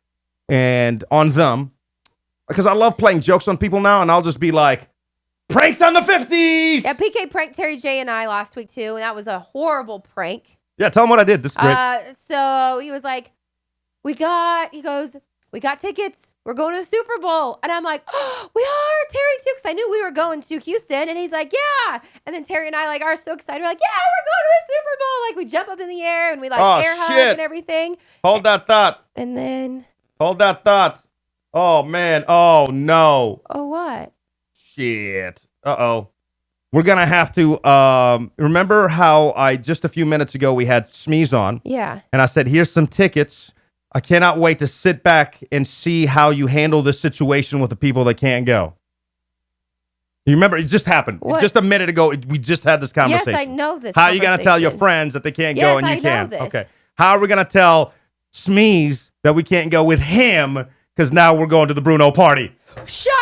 and on them because I love playing jokes on people now, and I'll just be like, pranks on the 50s. Yeah, PK pranked Terry J and I last week too, and that was a horrible prank. Yeah, tell him what I did. This is great. So he was like, we got tickets. We're going to the Super Bowl. And I'm like, oh, we are, Terry too, because I knew we were going to Houston. And he's like, yeah. And then Terry and I are so excited. We're like, yeah, we're going to the Super Bowl. We jump up in the air and we air hug and everything. Hold that thought. And then. Hold that thought. Oh, man. Oh, no. Oh, what? Shit. Uh-oh. We're going to have to, remember how just a few minutes ago, we had Smees on. Yeah. And I said, here's some tickets. I cannot wait to sit back and see how you handle this situation with the people that can't go. You remember, it just happened. What? Just a minute ago, we just had this conversation. Yes, I know this. How are you going to tell your friends that they can't go and you I know can? this. Okay. How are we going to tell Smees that we can't go with him because now we're going to the Bruno party? Shut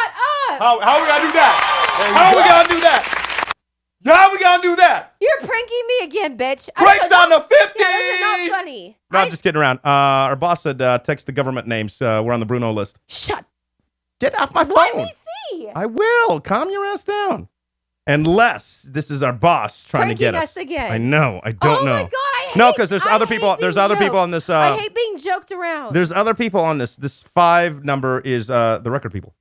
up! How are we going to do that? How are we going to do that? How are we going to do that? You're pranking me again, bitch. Breaks on the 50s! Yeah, those are not funny. No, I'm just kidding around. Our boss said text the government names. We're on the Bruno list. Shut. Get off my phone. Let me see. I will. Calm your ass down. Unless this is our boss trying to get us again. I know. I don't know. Oh my god! I hate. No, because there's other people. There's other people on this. I hate being joked around. There's other people on this. This 5 number is the record people.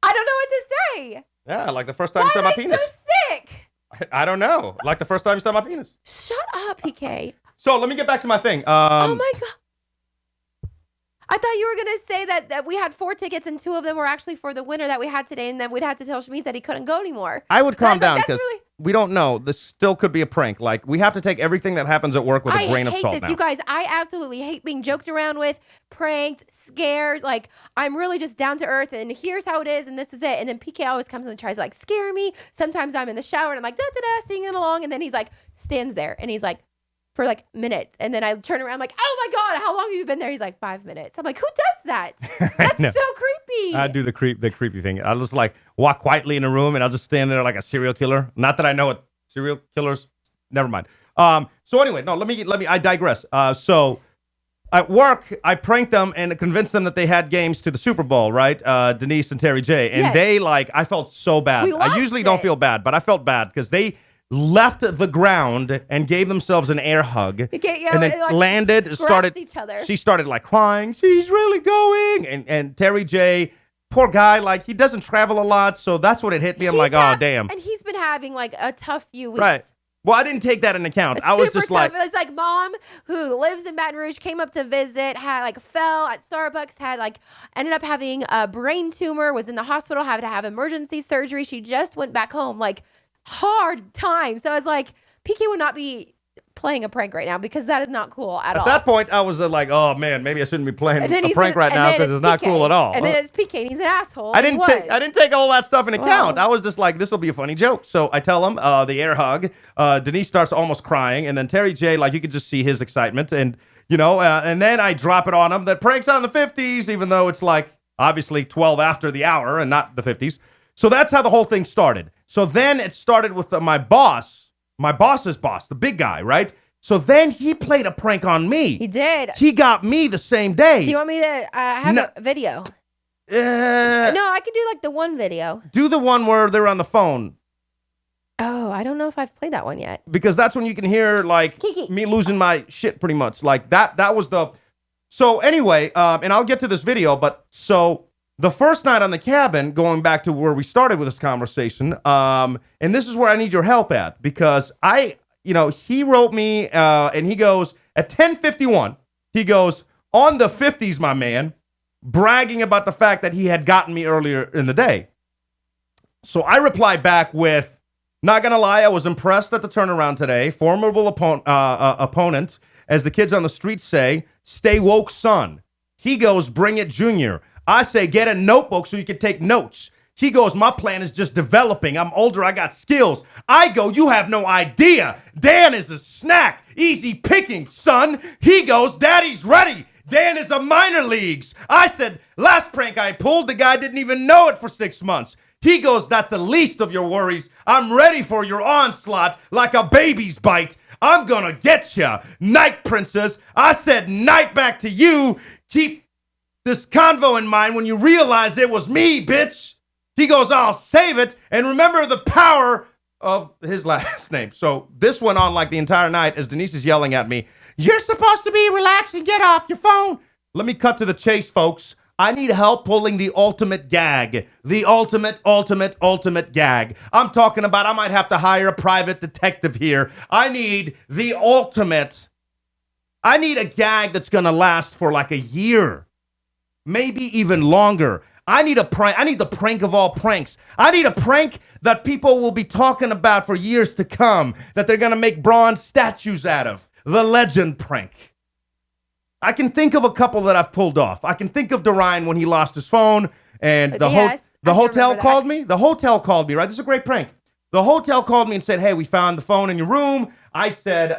I don't know what to say. Yeah, like the first time you said my penis. So sick. I don't know. Like the first time you saw my penis. Shut up, PK. So let me get back to my thing. Oh my God. I thought you were going to say that we had 4 tickets and 2 of them were actually for the winner that we had today, and then we'd have to tell Shamiz that he couldn't go anymore. I would calm down that's because really- we don't know. This still could be a prank. Like, we have to take everything that happens at work with a grain of salt I hate this, now. you guys. I absolutely hate being joked around with, pranked, scared. Like, I'm really just down to earth, and here's how it is, and this is it. And then PK always comes and tries to, like, scare me. Sometimes I'm in the shower, and I'm like, da-da-da, singing along, and then he's like, stands there, and he's like, for like minutes. And then I turn around like, oh my God, how long have you been there? He's like, 5 minutes. I'm like, who does that? That's so creepy. I do the creepy thing. I'll just like walk quietly in a room and I'll just stand there like a serial killer. Not that I know what serial killers, never mind. So anyway, no, let me, I digress. So at work, I pranked them and convinced them that they had games to the Super Bowl, right? Denise and Terry J. And they I felt so bad. I usually don't feel bad, but I felt bad because they left the ground and gave themselves an air hug, and then landed, started each other. She started like crying. She's really going, and Terry J, poor guy, like he doesn't travel a lot, so that's what it hit me. I'm like, oh damn. And he's been having like a tough few weeks. Right. Well, I didn't take that into account. I was just tough. like, it was like mom who lives in Baton Rouge came up to visit, had like fell at Starbucks, had like ended up having a brain tumor, was in the hospital, had to have emergency surgery. She just went back home, like hard time. So I was like, PK would not be playing a prank right now because that is not cool at all. At that point, I was like, oh man, maybe I shouldn't be playing a prank right now because it's not cool at all. And then it's PK and he's an asshole. I didn't take all that stuff into account. I was just like, this will be a funny joke. So I tell him the air hug. Denise starts almost crying, and then Terry J, like you could just see his excitement, and and then I drop it on him that prank's on the 50s, even though it's like obviously 12 after the hour and not the 50s. So that's how the whole thing started. So then it started with my boss's boss, the big guy, right? So then he played a prank on me. He did. He got me the same day. Do you want me to have a video? No, I could do like the one video. Do the one where they're on the phone. Oh, I don't know if I've played that one yet. Because that's when you can hear like Kiki. me losing my shit pretty much. Like that was the... So anyway, and I'll get to this video, but so... The first night on the cabin, going back to where we started with this conversation, and this is where I need your help at, because he wrote me, and he goes, at 10:51, he goes, on the 50s, my man, bragging about the fact that he had gotten me earlier in the day. So I replied back with, not gonna lie, I was impressed at the turnaround today. Formidable opponent, as the kids on the street say, stay woke, son. He goes, bring it, Junior. I say, get a notebook so you can take notes. He goes, my plan is just developing. I'm older, I got skills. I go, you have no idea. Dan is a snack. Easy picking, son. He goes, daddy's ready. Dan is a minor leagues. I said, last prank I pulled, the guy didn't even know it for 6 months. He goes, that's the least of your worries. I'm ready for your onslaught like a baby's bite. I'm gonna get ya. Night, princess. I said, night back to you. Keep this convo in mind when you realize it was me, bitch. He goes, I'll save it. And remember the power of his last name. So this went on like the entire night as Denise is yelling at me, you're supposed to be relaxed and get off your phone. Let me cut to the chase, folks. I need help pulling the ultimate gag. The ultimate gag. I'm talking about I might have to hire a private detective here. I need a gag that's going to last for like a year. Maybe even longer. I need the prank of all pranks. I need a prank that people will be talking about for years to come, that they're going to make bronze statues out of. The legend prank. I can think of a couple that I've pulled off. I can think of Dorian when he lost his phone and the hotel called me. The hotel called me, right? This is a great prank. The hotel called me and said, hey, we found the phone in your room. I said,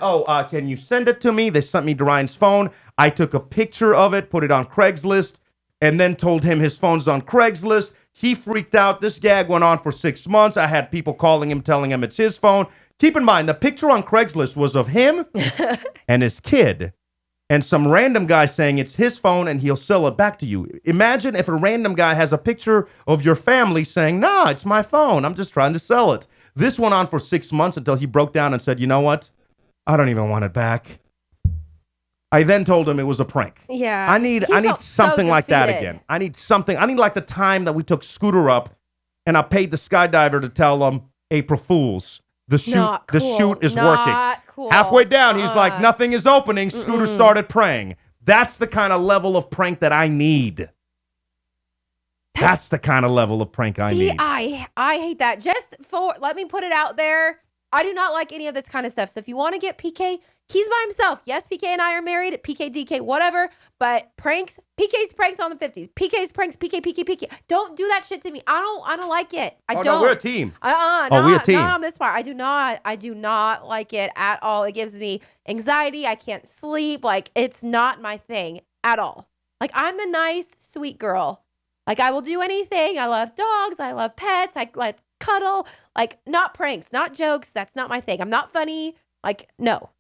can you send it to me? They sent me Dorian's phone. I took a picture of it, put it on Craigslist, and then told him his phone's on Craigslist. He freaked out. This gag went on for 6 months. I had people calling him, telling him it's his phone. Keep in mind, the picture on Craigslist was of him and his kid, and some random guy saying it's his phone and he'll sell it back to you. Imagine if a random guy has a picture of your family saying, nah, it's my phone. I'm just trying to sell it. This went on for 6 months until he broke down and said, you know what? I don't even want it back. I then told him it was a prank. Yeah. I need something like that again. I need something. I need like the time that we took Scooter up and I paid the skydiver to tell him April Fools. The shoot, Not the cool. shoot is Not working. cool. Halfway down, he's like, nothing is opening. Scooter started praying. That's the kind of level of prank that I need. That's the kind of level of prank I need. I hate that. Let me put it out there. I do not like any of this kind of stuff. So if you want to get PK, he's by himself. Yes, PK and I are married. PK, DK, whatever. But pranks, PK's pranks on the 50s. PK's pranks, PK. Don't do that shit to me. I don't like it. I don't. No, we're a team. We're a team. Not on this part. I do not like it at all. It gives me anxiety. I can't sleep. Like, it's not my thing at all. Like, I'm the nice, sweet girl. Like, I will do anything. I love dogs. I love pets. I like cuddle. Like, not pranks, not jokes. That's not my thing. I'm not funny. Like, no.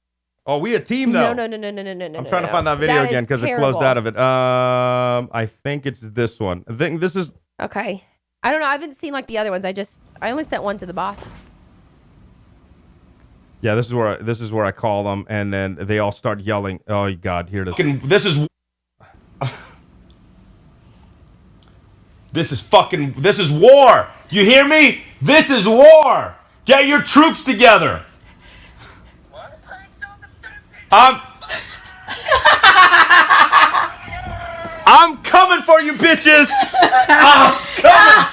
Oh, we a team though. No. I'm trying to find that video again because it closed out of it. I think it's this one. I think this is. Okay. I don't know. I haven't seen like the other ones. I only sent one to the boss. Yeah, this is where I call them, and then they all start yelling. Oh God, here it is. This is war. You hear me? This is war. Get your troops together. I'm coming for you, bitches. I'm coming.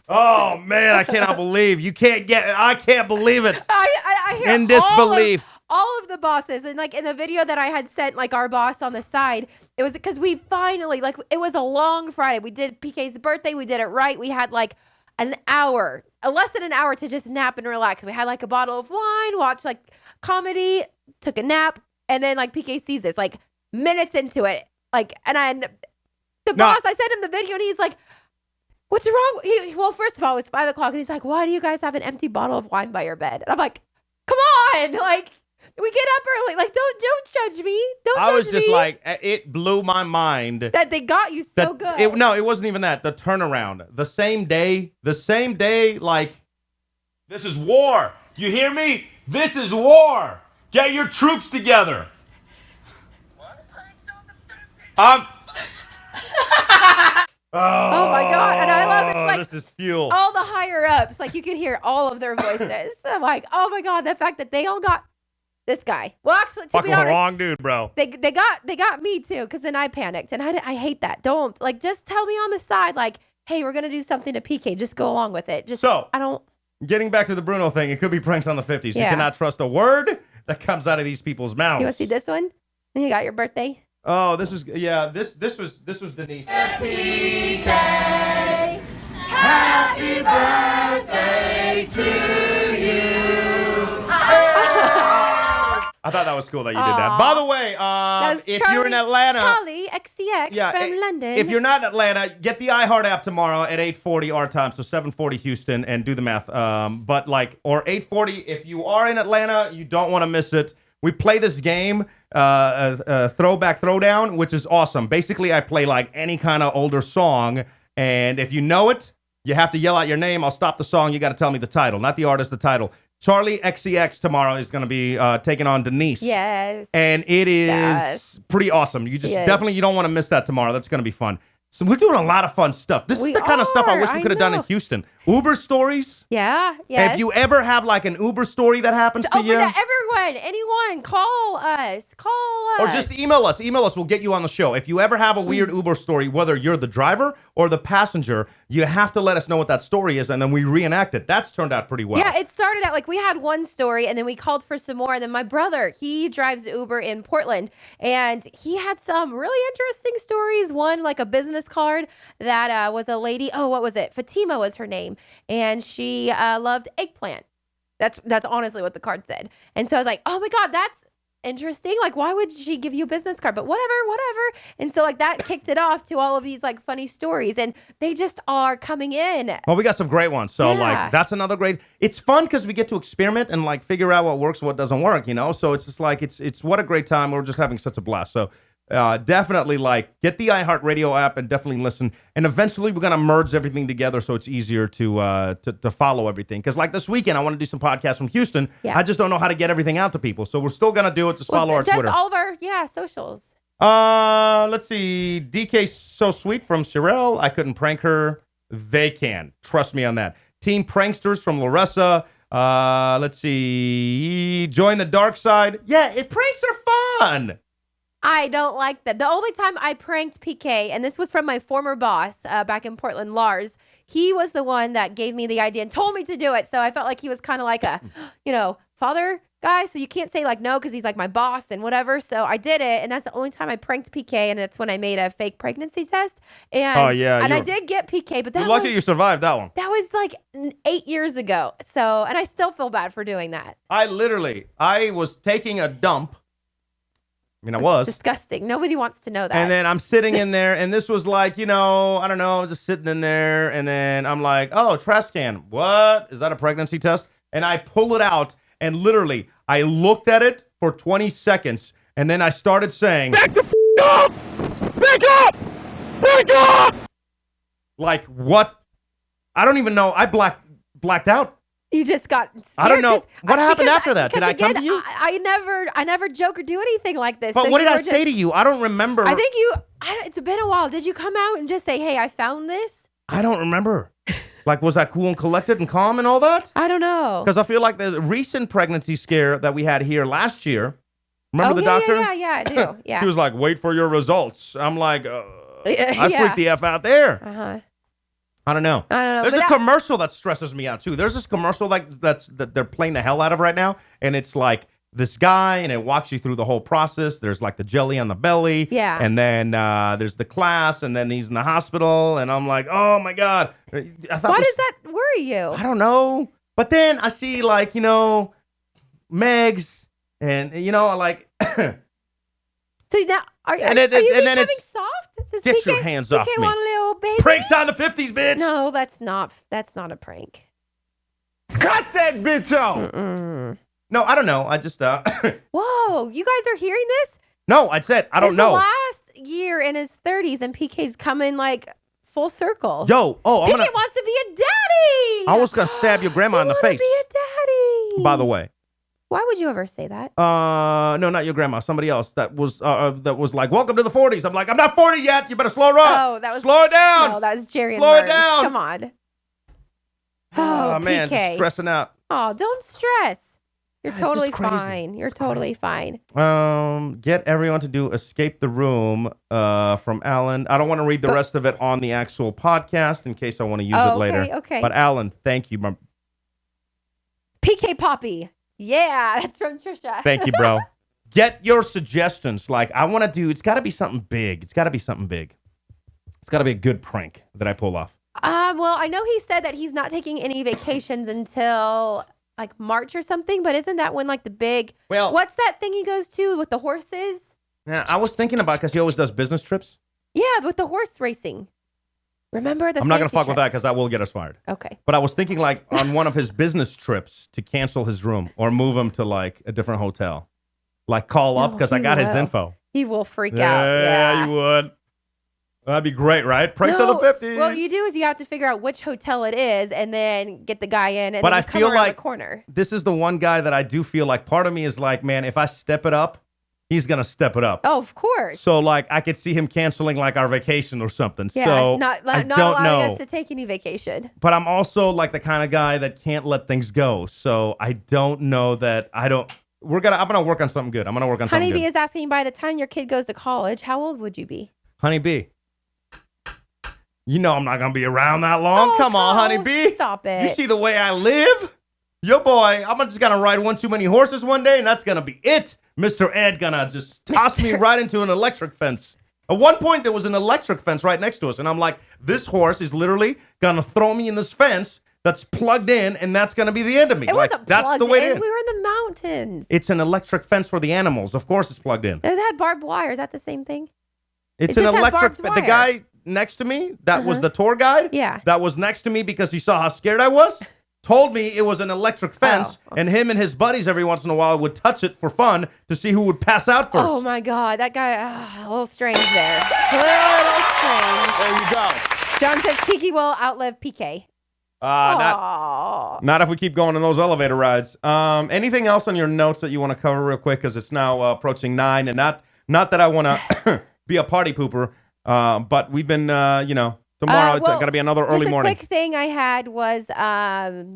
Oh man, I cannot believe I can't believe it. I hear In disbelief. all of the bosses, and like in the video that I had sent like our boss on the side, it was because we finally, like, it was a long Friday. We did PK's birthday. We did it right. We had like an hour, less than an hour to just nap and relax. We had like a bottle of wine, watched like comedy, took a nap, and then like PK sees this like minutes into it. Like, and boss, I sent him the video and he's like, what's wrong? Well, first of all, it was 5 o'clock and he's like, why do you guys have an empty bottle of wine by your bed? And I'm like, come on. Like, we get up early. Like, don't judge me. I was just like, it blew my mind. That they got you so good. It wasn't even that. The turnaround. The same day, like. This is war. You hear me? This is war. Get your troops together. Oh my God. And I love it's like this is fuel. all the higher ups. Like, you can hear all of their voices. I'm like, oh my God, the fact that they all got this guy. Well, actually, to be honest, the wrong dude, bro. They got me too, because then I panicked, and I hate that. Don't, like, just tell me on the side, like, hey, we're gonna do something to PK. Just go along with it. Getting back to the Bruno thing, it could be pranks on the 50s. Yeah. You cannot trust a word that comes out of these people's mouths. You want to see this one? And you got your birthday. Oh, this was Denise. PK, happy birthday to you. I thought that was cool that you did that. By the way, if you're in Atlanta, Charlie XCX from London. If you're not in Atlanta, get the iHeart app tomorrow at 8:40 our time, so 7:40 Houston, and do the math. Or 8:40 if you are in Atlanta, you don't want to miss it. We play this game, Throwback Throwdown, which is awesome. Basically, I play like any kind of older song, and if you know it, you have to yell out your name. I'll stop the song. You got to tell me the title, not the artist, the title. Charlie XCX tomorrow is going to be taking on Denise. Yes. And it is pretty awesome. You don't want to miss that tomorrow. That's going to be fun. So we're doing a lot of fun stuff. This is the kind of stuff I wish we could have done in Houston. Uber stories. Yeah. Yes. If you ever have like an Uber story that happens to you. Everyone, anyone, call us. Or just email us. We'll get you on the show. If you ever have a weird Uber story, whether you're the driver or the passenger, you have to let us know what that story is, and then we reenact it. That's turned out pretty well. Yeah, it started out like we had one story, and then we called for some more. And then my brother, he drives Uber in Portland, and he had some really interesting stories. One, like a business card that was a lady. Oh, what was it? Fatima was her name, and she loved eggplant. That's honestly what the card said. And so I was like, oh my God, that's interesting. Like, why would she give you a business card? But whatever. And so like that kicked it off to all of these like funny stories, and they just are coming in. Well, we got some great ones. So like that's another great. It's fun because we get to experiment and like figure out what works and what doesn't work, you know? So it's just like it's what a great time. We're just having such a blast. So definitely like get the iHeartRadio app and definitely listen. And eventually we're gonna merge everything together so it's easier to follow everything. Because like this weekend I want to do some podcasts from Houston. Yeah. I just don't know how to get everything out to people. So we're still gonna do it. Just follow our Twitter. Just all of our socials. Let's see. DK So Sweet from Sherelle. I couldn't prank her. They can. Trust me on that. Team Pranksters from Larissa. Let's see. Join the dark side. Yeah, pranks are fun. I don't like that. The only time I pranked PK, and this was from my former boss back in Portland, Lars, he was the one that gave me the idea and told me to do it. So I felt like he was kind of like a, father guy. So you can't say like no because he's like my boss and whatever. So I did it. And that's the only time I pranked PK. And that's when I made a fake pregnancy test. And, and I did get PK, but you're lucky you survived that one. That was like 8 years ago. So, and I still feel bad for doing that. I was taking a dump. I mean, I was. Disgusting. Nobody wants to know that. And then I'm sitting in there, and this was like, I don't know, just sitting in there. And then I'm like, oh, trash can. What? Is that a pregnancy test? And I pull it out, and literally, I looked at it for 20 seconds, and then I started saying, back the up! Back up! Back up! Like, what? I don't even know. I blacked out. You just got scared. I don't know. What happened after that? Did I come to you? I never joke or do anything like this. But so what did I say to you? I don't remember. I think it's been a while. Did you come out and just say, hey, I found this? I don't remember. Like, was that cool and collected and calm and all that? I don't know. Because I feel like the recent pregnancy scare that we had here last year, remember the doctor? Yeah, I do. Yeah. He was like, wait for your results. I'm like, I freaked the F out there. Uh-huh. I don't know. There's a commercial that stresses me out too. There's this commercial that they're playing the hell out of right now, and it's like this guy, and it walks you through the whole process. There's like the jelly on the belly, and then there's the class, and then he's in the hospital, and I'm like, oh my god. Why does that worry you? I don't know. But then I see like Megs, and like. So now, are you becoming soft? Get your hands off me. PK want a little baby? Pranks on the 50s, bitch. No, that's not a prank. Cut that bitch off. No, I don't know. I just Whoa, you guys are hearing this? No, I said I don't know. Last year in his 30s, and PK's coming like full circle. PK wants to be a daddy. I was gonna stab your grandma in the face. Be a daddy. By the way. Why would you ever say that? No, not your grandma. Somebody else that was like, welcome to the 40s. I'm like, I'm not 40 yet. You better slow her up. Oh, that was slow it down. No, that was Jerry. Slow and it down. Come on. Oh man, just stressing out. Oh, don't stress. You're totally fine. You're totally fine. Get everyone to do escape the room. From Alan. I don't want to read the rest of it on the actual podcast in case I want to use it later. Okay. But Alan, thank you. PK Poppy. Yeah, that's from Trisha. Thank you, bro. Get your suggestions. Like, I want to do, it's got to be something big. It's got to be something big. It's got to be a good prank that I pull off. Well, I know he said that he's not taking any vacations until like March or something, but isn't that when like the big, what's that thing he goes to with the horses? Yeah, I was thinking about, because he always does business trips. Yeah, with the horse racing. Remember the I'm not going to fuck with that because that will get us fired. Okay. But I was thinking like on one of his business trips to cancel his room or move him to like a different hotel. Like call up because I got his info. He will freak out. Yeah, you would. That'd be great, right? Pranks of the 50s. What you do is you have to figure out which hotel it is and then get the guy in and but then I feel come around like the corner. This is the one guy that I do feel like part of me is like, man, if I step it up, he's going to step it up. Oh, of course. So, like, I could see him canceling, like, our vacation or something. Yeah, so, not I don't allowing know. us to take any vacation. But I'm also, like, the kind of guy that can't let things go. So, I don't know that I'm going to work on something good. I'm going to work on something good. Honeybee is asking, by the time your kid goes to college, how old would you be? Honeybee. You know I'm not going to be around that long. Come on, Honeybee. Stop it. You see the way I live? Yo, boy, I'm just going to ride one too many horses one day, and that's going to be it. Mr. Ed gonna just toss me right into an electric fence. At one point, there was an electric fence right next to us, and I'm like, this horse is literally gonna throw me in this fence that's plugged in, and that's gonna be the end of me. It wasn't that's plugged the way in. it is. We were in the mountains. It's an electric fence for the animals. Of course, it's plugged in. It had barbed wire. Is that the same thing? It's It an just had electric. barbed The wire. guy next to me, that was the tour guide. Yeah. That was next to me because he saw how scared I was. Told me it was an electric fence, and him and his buddies every once in a while would touch it for fun to see who would pass out first. Oh my God, that guy, a little strange there. A little strange. There you go. John says Kiki will outlive PK. Not if we keep going on those elevator rides. Anything else on your notes that you want to cover real quick? Because it's now approaching 9, and not that I want to be a party pooper, but we've been, Tomorrow it's going to be another early morning. Just a quick thing I had was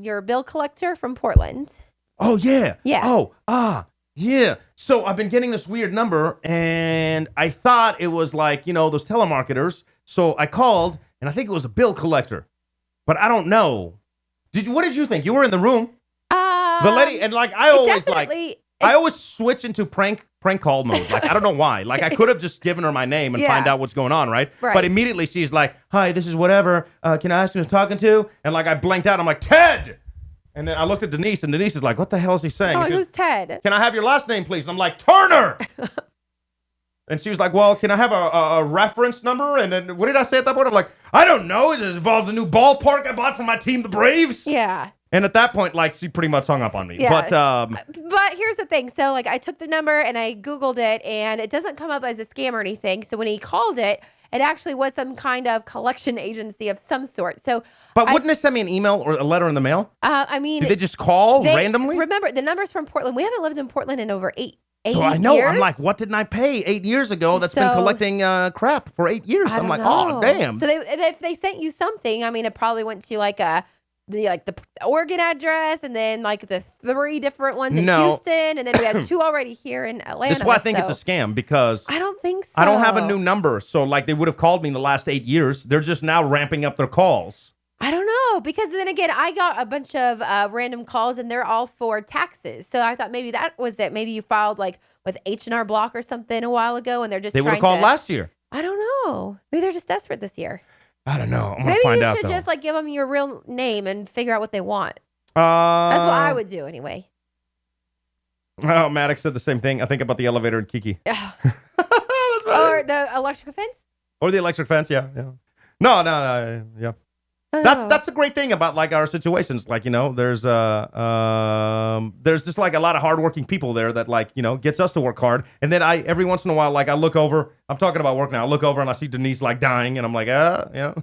your bill collector from Portland. Oh, yeah. Yeah. Oh, yeah. So I've been getting this weird number, and I thought it was like, those telemarketers. So I called, and I think it was a bill collector. But I don't know. What did you think? You were in the room. The lady, and like, I always switch into prank call mode. Like, I don't know why. Like, I could have just given her my name and find out what's going on, right? But immediately she's like, hi, this is whatever. Can I ask who I'm talking to? And like, I blanked out. I'm like, Ted! And then I looked at Denise, and Denise is like, what the hell is he saying? Oh, who's Ted? Can I have your last name, please? And I'm like, Turner! And she was like, well, can I have a reference number? And then what did I say at that point? I'm like, I don't know. It involves a new ballpark I bought for my team, the Braves. Yeah. And at that point, like, she pretty much hung up on me. Yeah. But here's the thing. So, like, I took the number and I Googled it, and it doesn't come up as a scam or anything. So when he called it, it actually was some kind of collection agency of some sort. So, wouldn't they send me an email or a letter in the mail? I mean, did they just call randomly? Remember, the number's from Portland. We haven't lived in Portland in over 8 So I know. years. I'm like, what didn't I pay 8 years ago that's been collecting crap for 8 years? I'm like, oh, damn. So if they sent you something, I mean, it probably went to like the Oregon address, and then like the 3 different ones in Houston, and then we had 2 already here in Atlanta. That's why I think it's a scam, because I don't think so. I don't have a new number. So like, they would have called me in the last 8 years. They're just now ramping up their calls. I don't know, because then again, I got a bunch of random calls, and they're all for taxes. So I thought maybe that was it. Maybe you filed like with H&R Block or something a while ago, and they're just They would have called last year. I don't know. Maybe they're just desperate this year. I don't know. I'm going to find out, Maybe you should though. just like give them your real name and figure out what they want. That's what I would do anyway. Oh, Maddox said the same thing. I think about the elevator in Kiki. Or the electric fence? Or the electric fence, yeah. No, yeah. That's a great thing about like our situations. Like, there's just like a lot of hardworking people there that like, gets us to work hard. And then every once in a while, like I look over, I'm talking about work now. I look over and I see Denise like dying, and I'm like, yeah.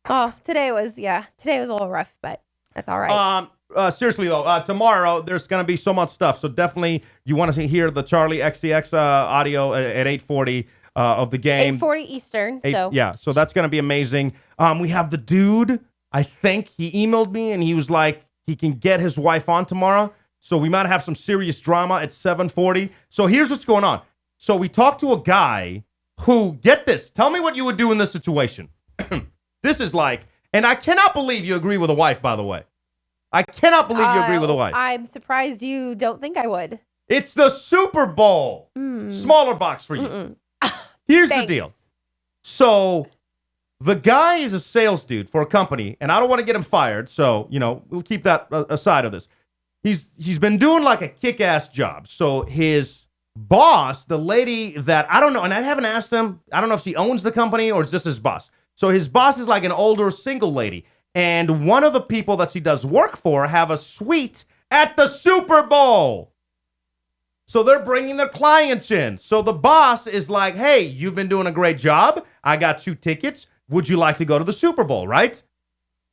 Oh, today was a little rough, but that's all right. Seriously though, tomorrow there's gonna be so much stuff. So definitely you want to hear the Charlie XCX audio at 8:40. Of the game. 8:40 Eastern. So that's going to be amazing. We have the dude, I think he emailed me and he was like, he can get his wife on tomorrow. So we might have some serious drama at 7:40. So here's what's going on. So we talked to a guy who, get this, tell me what you would do in this situation. This is like, and I cannot believe you agree with a wife, by the way. I cannot believe you agree with a wife. I'm surprised you don't think I would. It's the Super Bowl. Smaller box for you. Here's the deal. So the guy is a sales dude for a company, and I don't want to get him fired. So, we'll keep that aside of this. He's been doing like a kick-ass job. So his boss, the lady that, I don't know, and I haven't asked him, I don't know if she owns the company or it's just his boss. So his boss is like an older single lady. And one of the people that she does work for have a suite at the Super Bowl. So they're bringing their clients in. So the boss is like, hey, you've been doing a great job. I got 2 tickets. Would you like to go to the Super Bowl, right?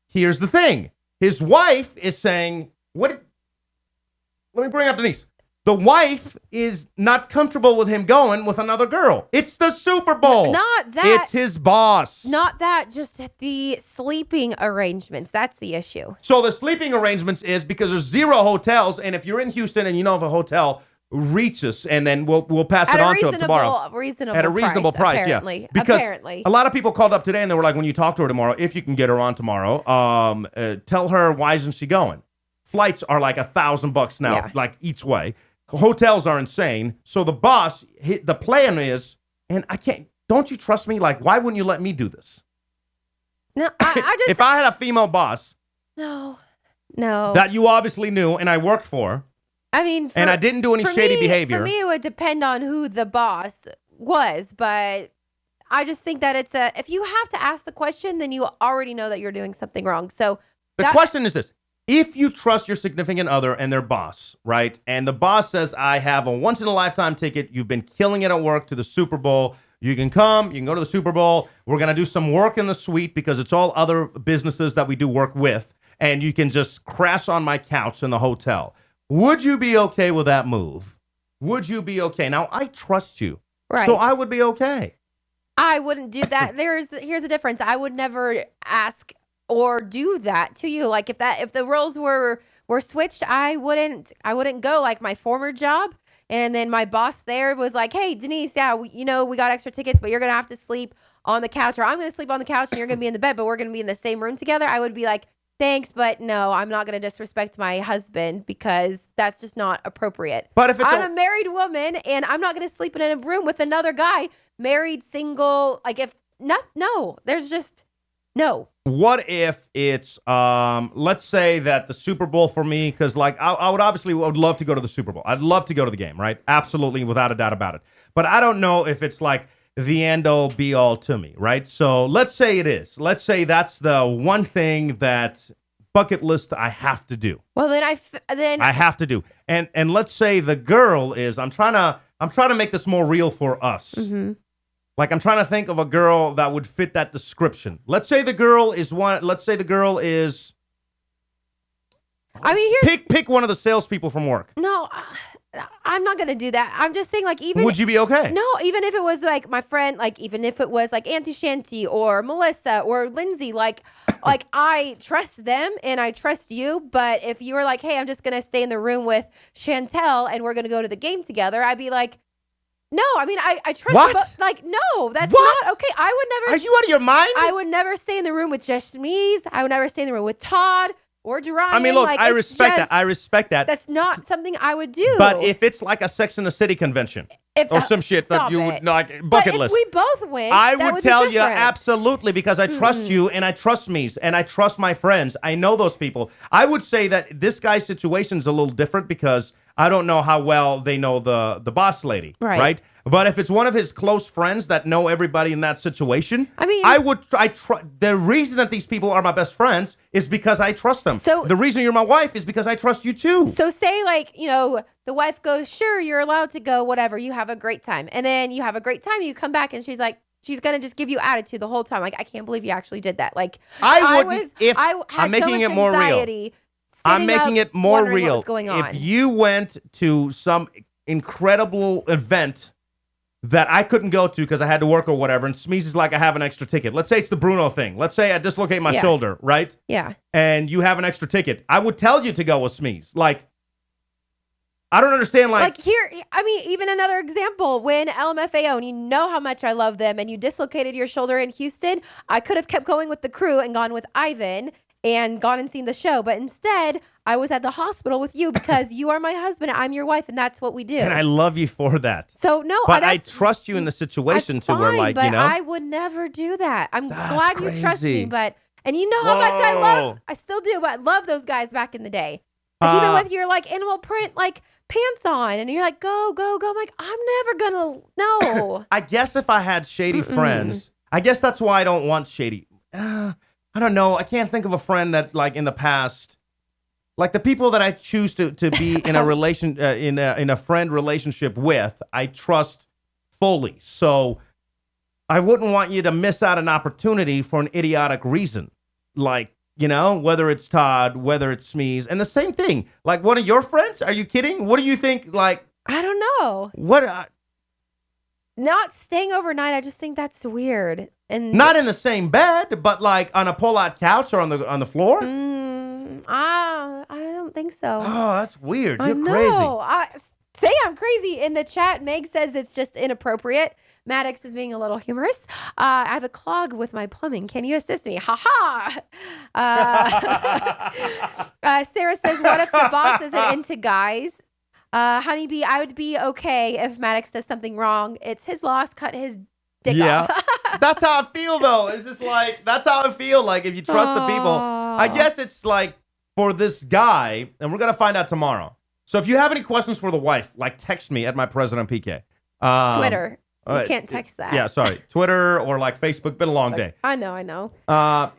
Here's the thing. His wife is saying, let me bring up Denise. The wife is not comfortable with him going with another girl. It's the Super Bowl. Not that. It's his boss. Not that. Just the sleeping arrangements. That's the issue. So the sleeping arrangements is because there's 0 hotels. And if you're in Houston and you know of a hotel, reach us, and then we'll pass it on to him tomorrow. At a reasonable price, apparently. Yeah. Because apparently. A lot of people called up today, and they were like, when you talk to her tomorrow, if you can get her on tomorrow, tell her, why isn't she going? Flights are like $1,000 now, like each way. Hotels are insane. So the boss, the plan is, and I can't, don't you trust me? Like, why wouldn't you let me do this? No, I just. If I had a female boss. No. That you obviously knew and I worked for. I mean, and I didn't do any shady behavior. For me, it would depend on who the boss was, but I just think that if you have to ask the question, then you already know that you're doing something wrong. So the question is this. If you trust your significant other and their boss, right, and the boss says, I have a once-in-a-lifetime ticket, you've been killing it at work to the Super Bowl, you can come, you can go to the Super Bowl, we're going to do some work in the suite because it's all other businesses that we do work with, and you can just crash on my couch in the hotel. Would you be okay with that move? Would you be okay? Now, I trust you, right. So I would be okay. I wouldn't do that. Here's the difference. I would never ask or do that to you. Like if the roles were switched, I wouldn't go. Like my former job, and then my boss there was like, "Hey, Denise, yeah, we got extra tickets, but you're gonna have to sleep on the couch, or I'm gonna sleep on the couch, and you're gonna be in the bed, but we're gonna be in the same room together." I would be like, "Thanks, but no, I'm not gonna disrespect my husband because that's just not appropriate." But if I'm a married woman, and I'm not gonna sleep in a room with another guy, married, single. Like if not, no, there's just no. What if it's let's say that the Super Bowl for me, because like I would love to go to the Super Bowl. I'd love to go to the game, right? Absolutely, without a doubt about it. But I don't know if it's like the end all be all to me, right? So let's say it is. Let's say that's the one thing that bucket list I have to do. Well, then I have to do. And let's say the girl is. I'm trying to make this more real for us. Mm-hmm. Like I'm trying to think of a girl that would fit that description. Let's say the girl is one. Let's say the girl is. I mean, pick one of the salespeople from work. No, I'm not gonna do that. I'm just saying, like, even would you be okay? No, even if it was like my friend, like even if it was like Auntie Shanty or Melissa or Lindsay, like I trust them and I trust you. But if you were like, hey, I'm just gonna stay in the room with Chantel and we're gonna go to the game together, I'd be like, no. I mean, I trust what? you, but like, no, that's what? not okay. I would never. Are you out of your mind? I would never stay in the room with just Smees. I would never stay in the room with Todd. Or Jerome. I mean, look, like, I respect that. I respect that. That's not something I would do. But if it's like a Sex in the City convention or some shit that you would like bucket list, if we both win, I that would tell be you absolutely because I trust you and I trust me and I trust my friends. I know those people. I would say that this guy's situation is a little different because I don't know how well they know the boss lady, right? But if it's one of his close friends that know everybody in that situation, I mean, the reason that these people are my best friends is because I trust them. So the reason you're my wife is because I trust you too. So say like, the wife goes, sure, you're allowed to go, whatever. You have a great time. And then you have a great time. You come back and she's like, she's going to just give you attitude the whole time. Like, I can't believe you actually did that. Like, I'm making it more real. I'm making it more real. If you went to some incredible event that I couldn't go to because I had to work or whatever, and Smees is like, I have an extra ticket. Let's say it's the Bruno thing. Let's say I dislocate my shoulder, right? Yeah. And you have an extra ticket. I would tell you to go with Smees. Like, I don't understand, like here, I mean, even another example, when LMFAO, and you know how much I love them, and you dislocated your shoulder in Houston, I could have kept going with the crew and gone with Ivan and gone and seen the show. But instead, I was at the hospital with you because you are my husband, I'm your wife, and that's what we do. And I love you for that. So, no. But I trust you in the situation to where, like, but I would never do that. I'm glad crazy. You trust me, but, and you know how much I still do, but I love those guys back in the day. Like, even with your, like, animal print, like, pants on, and you're like, go, go, go. I'm like, I'm never gonna, no. I guess if I had shady friends, I guess that's why I don't want shady. I don't know. I can't think of a friend that, like, in the past, like the people that I choose to be in a relation in a friend relationship with, I trust fully. So I wouldn't want you to miss out an opportunity for an idiotic reason, like, whether it's Todd, whether it's Smees, and the same thing. Like one of your friends? Are you kidding? What do you think? Like, I don't know. What? Not staying overnight. I just think that's weird. And not in the same bed, but like on a pull-out couch or on the floor. I don't think so. Oh, that's weird. You're crazy. Say I'm crazy in the chat. Meg says it's just inappropriate. Maddox is being a little humorous. I have a clog with my plumbing. Can you assist me? Ha ha. Sarah says, what if the boss isn't into guys? Honeybee, I would be okay if Maddox does something wrong. It's his loss. Cut his dick off. That's how I feel, though. It's just like, that's how I feel. Like, if you trust the people, I guess it's like for this guy, and we're going to find out tomorrow. So if you have any questions for the wife, like text me at my President PK. Twitter. You can't text that. Yeah, sorry. Twitter or like Facebook. Been a long day. I know.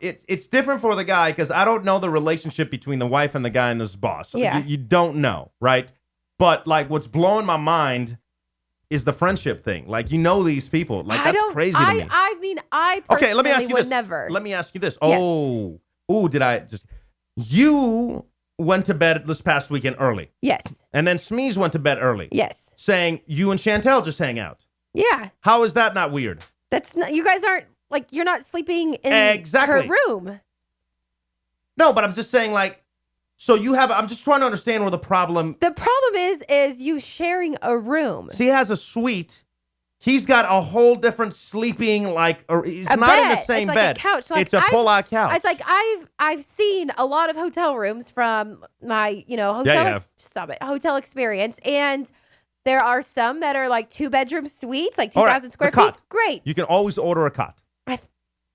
It's different for the guy because I don't know the relationship between the wife and the guy and this boss. Yeah. You don't know, right? But like what's blowing my mind is the friendship thing. Like, these people. Like, that's crazy to me. I mean, I personally let me ask you would this. never. Let me ask you this. Yes. Did I just... You went to bed this past weekend early. Yes. And then Smees went to bed early. Yes. Saying you and Chantel just hang out. Yeah. How is that not weird? That's not, you guys aren't like, you're not sleeping in Exactly. her room. No, but I'm just saying, like, so you have, I'm just trying to understand where the problem. The problem is you sharing a room. So he has a suite. He's got a whole different sleeping, like, or he's A not in the bed. same It's like bed. a couch. Like, it's a pull-out couch. It's like I've seen a lot of hotel rooms from my, hotel experience, and there are some that are like 2-bedroom suites, like 2,000 square feet. Great. You can always order a cot.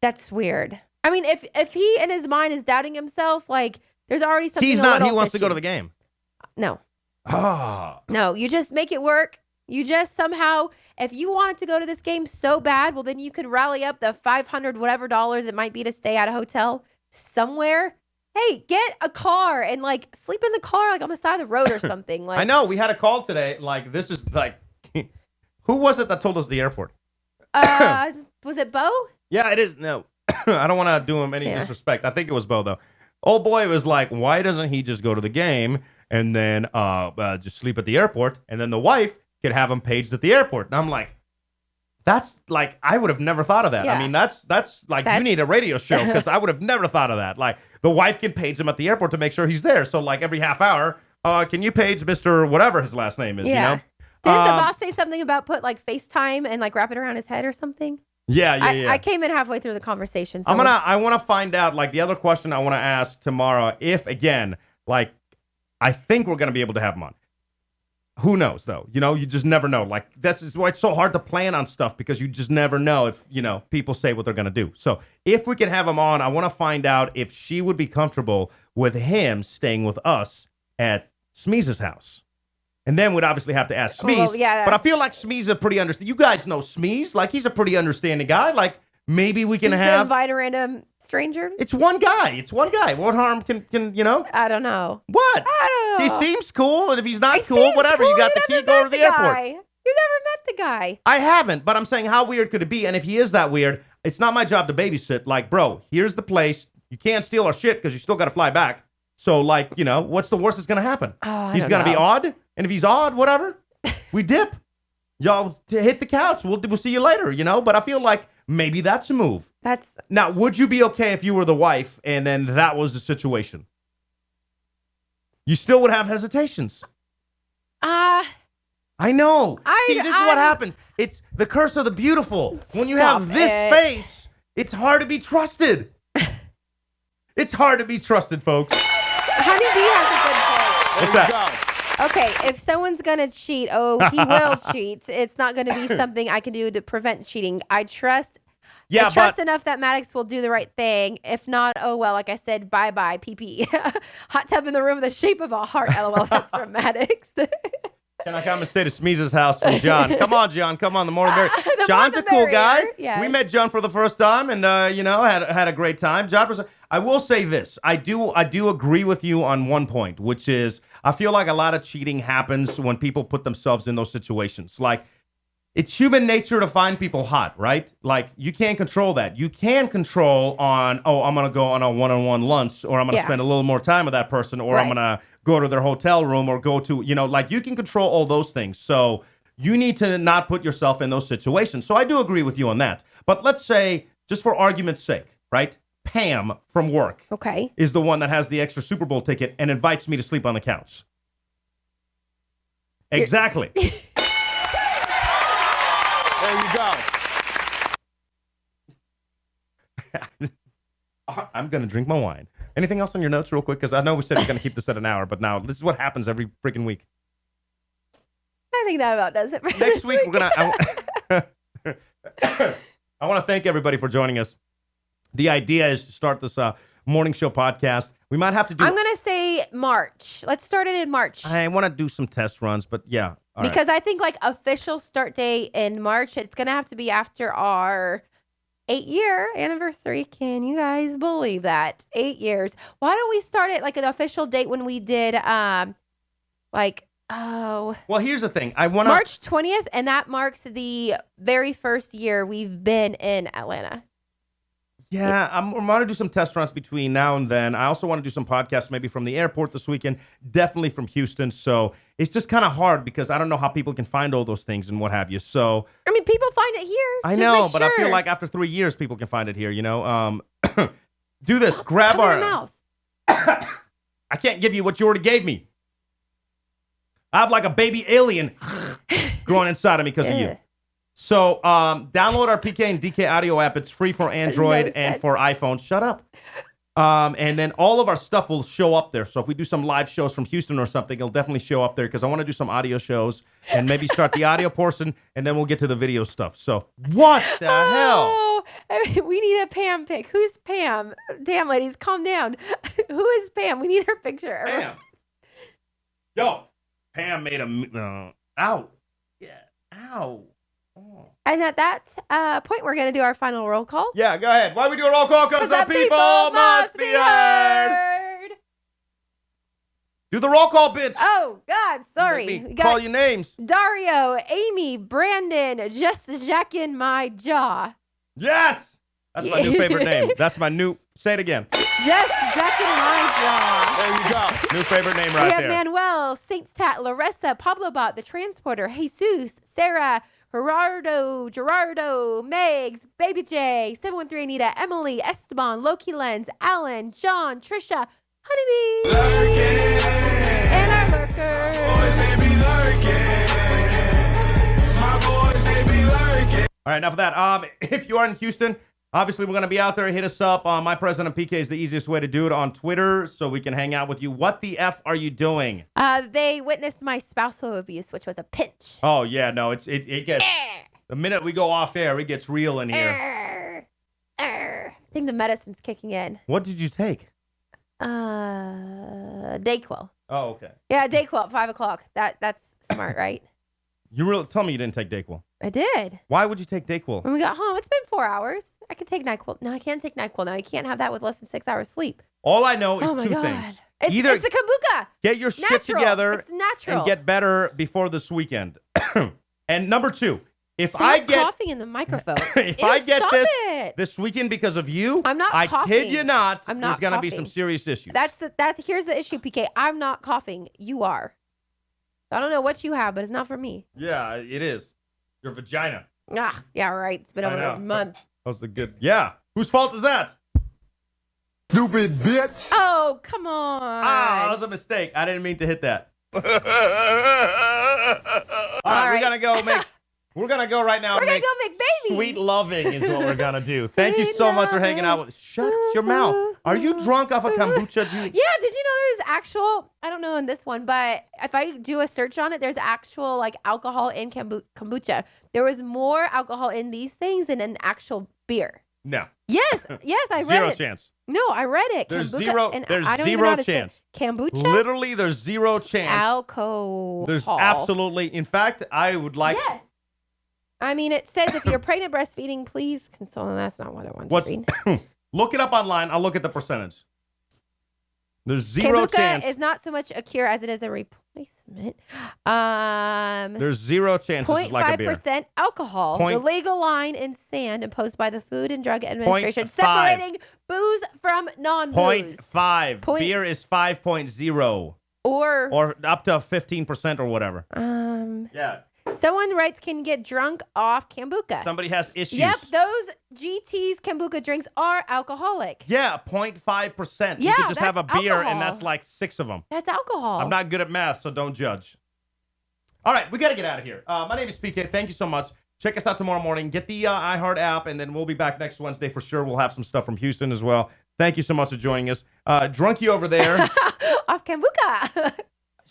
That's weird. I mean, if he in his mind is doubting himself, like there's already something. He's not. He wants to go to the game. No. Ah. No, you just make it work. You just somehow, if you wanted to go to this game so bad, well, then you could rally up the $500 whatever it might be to stay at a hotel somewhere. Hey, get a car and like sleep in the car, like on the side of the road or something. Like I know we had a call today. Like this is like, who was it that told us the airport? Was it Bo? Yeah, it is. No, I don't want to do him any disrespect. I think it was Bo though. Old boy was like, why doesn't he just go to the game and then just sleep at the airport, and then the wife could have him paged at the airport? And I'm like, that's like, I would have never thought of that. Yeah. I mean, that's like, you need a radio show, because I would have never thought of that. Like, the wife can page him at the airport to make sure he's there. So like every half hour, can you page Mr. whatever his last name is, you know? Didn't the boss say something about put like FaceTime and like wrap it around his head or something? Yeah. I came in halfway through the conversation. So I want to find out, like, the other question I want to ask tomorrow, if again, like, I think we're going to be able to have him on. Who knows though? You know, you just never know. Like, that's why it's so hard to plan on stuff, because you just never know if, you know, people say what they're going to do. So if we can have him on, I want to find out if she would be comfortable with him staying with us at Smee's house. And then we'd obviously have to ask Smees. Well, yeah. But I feel like Smee's a pretty understanding. You guys know Smees. Like, he's a pretty understanding guy. Like, maybe we can just have. invite a random stranger. It's one guy. What harm can you know? I don't know. What? I don't know. He seems cool, and if he's not cool, whatever. You got the key. Go to the airport. You never met the guy. I haven't, but I'm saying, how weird could it be? And if he is that weird, it's not my job to babysit. Like, bro, here's the place. You can't steal our shit because you still got to fly back. So, like, you know, what's the worst that's going to happen? He's going to be odd. And if he's odd, whatever, we dip. Y'all hit the couch. We'll see you later, you know? But I feel like maybe that's a move. Now, would you be okay if you were the wife and then that was the situation? You still would have hesitations. I know. See, this is what happens. It's the curse of the beautiful. When you have this face, it's hard to be trusted. It's hard to be trusted, folks. Honey B has a good point. What's that? Okay, if someone's gonna cheat, he will cheat. It's not gonna be something I can do to prevent cheating. I trust enough that Maddox will do the right thing. If not, oh well, like I said, bye-bye, PP. Hot tub in the room the shape of a heart, LOL. That's from Maddox. Can I come and stay to Smee's house from John? Come on, John. Come on, the more the merrier. John's a cool guy. Yes. We met John for the first time, and had a great time. John, I will say this: I do agree with you on one point, which is I feel like a lot of cheating happens when people put themselves in those situations. Like, it's human nature to find people hot, right? Like, you can't control that. You can control I'm gonna go on a one-on-one lunch, or I'm gonna spend a little more time with that person, or I'm gonna go to their hotel room, or go to, like, you can control all those things. So you need to not put yourself in those situations. So I do agree with you on that. But let's say, just for argument's sake, right? Pam from work is the one that has the extra Super Bowl ticket and invites me to sleep on the couch. Exactly. There you go. I'm going to drink my wine. Anything else on your notes real quick? Because I know we said we're going to keep this at an hour, but now this is what happens every freaking week. I think that about does it for Next week, we're going to... I want to thank everybody for joining us. The idea is to start this morning show podcast. We might have to do... I'm going to say March. Let's start it in March. I want to do some test runs, but yeah. Because I think, like, official start date in March, it's going to have to be after our 8-year anniversary. Can you guys believe that? 8 years. Why don't we start it, like, an official date when we did, Well, here's the thing. March 20th, and that marks the very first year we've been in Atlanta. Yeah, I'm going to do some test runs between now and then. I also want to do some podcasts maybe from the airport this weekend, definitely from Houston. So it's just kind of hard because I don't know how people can find all those things and what have you. So I mean, people find it here. I Just know, make but I feel sure. like after 3 years, people can find it here. Do this. Grab Cover our your mouth. I can't give you what you already gave me. I have like a baby alien growing inside of me because of you. Ugh. So download our PK and DK audio app. It's free for Android no and sense. for iPhone. Shut up. And then all of our stuff will show up there. So if we do some live shows from Houston or something, it'll definitely show up there because I want to do some audio shows and maybe start the audio portion and then we'll get to the video stuff. So what the hell? Oh, we need a Pam pic. Who's Pam? Damn, ladies, calm down. Who is Pam? We need her picture. Pam. Yo, Pam made a... ow. Yeah. Ow. Oh. And at that point, we're going to do our final roll call. Yeah, go ahead. Why we do a roll call? Because the people must be heard. Do the roll call, bitch. Oh, God, sorry. Make We me got call your names. Dario, Amy, Brandon, just jacking my jaw. Yes. That's my new favorite name. That's my new... Say it again. Just jacking my jaw. There you go. New favorite name We right have there. Manuel, Saints Tat, Larissa, Pablo Bot, The Transporter, Jesus, Sarah, Gerardo, Megs, Baby J, 713 Anita, Emily, Esteban, Loki Lens, Alan, John, Trisha, Honeybee, and our lurkers. All right, enough of that. If you are in Houston, obviously we're going to be out there. Hit us up. My President PK is the easiest way to do it on Twitter so we can hang out with you. What the F are you doing? They witnessed my spousal abuse, which was a pinch. Oh, yeah, no, it gets... The minute we go off air, it gets real in here. I think the medicine's kicking in. What did you take? Dayquil. Oh, okay. Yeah, Dayquil at 5 o'clock. That's smart, right? Tell me you didn't take Dayquil. I did. Why would you take Dayquil? When we got home, it's been 4 hours. I could take NyQuil. No, I can't take NyQuil. No, you can't have that with less than 6 hours sleep. All I know is Oh my two God. things. It's Either the kombucha. get your shit Natural. together It's natural. and get better before this weekend. And number two, if Stop I get coughing in the microphone. if Ew, I get stop this it. this weekend because of you, I'm not I coughing. kid you not, I'm there's not gonna be coughing. some serious issues. Here's the issue, PK. I'm not coughing. You are. I don't know what you have, but it's not for me. Yeah, it is. Your vagina. Ah, yeah, right. It's been I over know. a month. That was the good. Yeah. Whose fault is that? Stupid bitch. Oh, come on. Ah, that was a mistake. I didn't mean to hit that. All right, right. We're gonna go right now. We're and going to go make babies. Sweet loving is what we're gonna do. Thank you Sweet so much for hanging out loving. with. Shut your mouth. Are you drunk off a kombucha juice? Yeah, did you know there's actual, I don't know in this one, but if I do a search on it, there's actual like alcohol in kombucha. There was more alcohol in these things than in actual beer. No. Yes, I read Zero it. chance. No, I read it. There's Kombucha, zero- and there's I don't even know zero how to say it. chance. Kombucha? Literally, there's zero chance. Alcohol. There's absolutely. In fact, I would like. Yes. I mean, it says if you're pregnant breastfeeding, please consult. That's not what I want What's to read. Look it up online. I'll look at the percentage. There's zero Kombucha chance. is not so much a cure as it is a replacement. There's zero chance. This is like a beer. 0.5% alcohol. Point- The legal line in sand imposed by the Food and Drug Administration, 0.5. separating booze from non-booze. 0.5. Point- Beer is 5.0 or up to 15% or whatever. Yeah. Someone writes, can get drunk off kombucha. Somebody has issues. Yep, those GT's kombucha drinks are alcoholic. Yeah, 0.5%. You Yeah, could just have a that's beer alcohol. and that's like 6 of them. That's alcohol. I'm not good at math, so don't judge. All right, we got to get out of here. My name is PK. Thank you so much. Check us out tomorrow morning. Get the iHeart app, and then we'll be back next Wednesday for sure. We'll have some stuff from Houston as well. Thank you so much for joining us. Drunky over there. Off kombucha.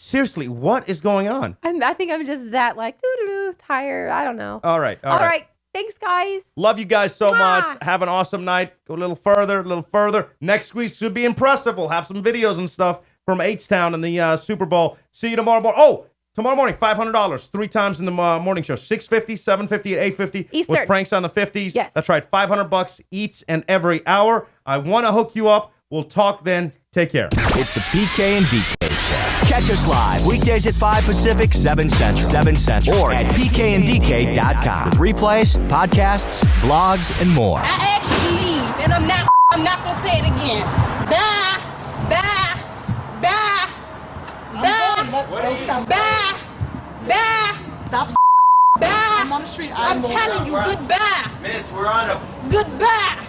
Seriously, what is going on? I think I'm just that like doo-doo-doo, tired. I don't know. All right. All right. Thanks, guys. Love you guys so Mwah. much. Have an awesome night. Go a little further. Next week should be impressive. We'll have some videos and stuff from H-Town and the Super Bowl. See you tomorrow morning. Oh, tomorrow morning, $500. 3 times in the morning show. 6:50, 7:50, and 8:50. Eastern. With pranks on the 50s. Yes. That's right. $500 each and every hour. I want to hook you up. We'll talk then. Take care. It's the PK and DK Show. Catch us live weekdays at 5 Pacific, 7 Central, or at pkanddk.com. With replays, podcasts, vlogs, and more. I actually leave, and I'm not gonna say it again. Bye, bye, bye, bye. Bye. Bye. Stop. Bye. I'm on the street. I'm telling you, goodbye. Miss, we're on a Goodbye.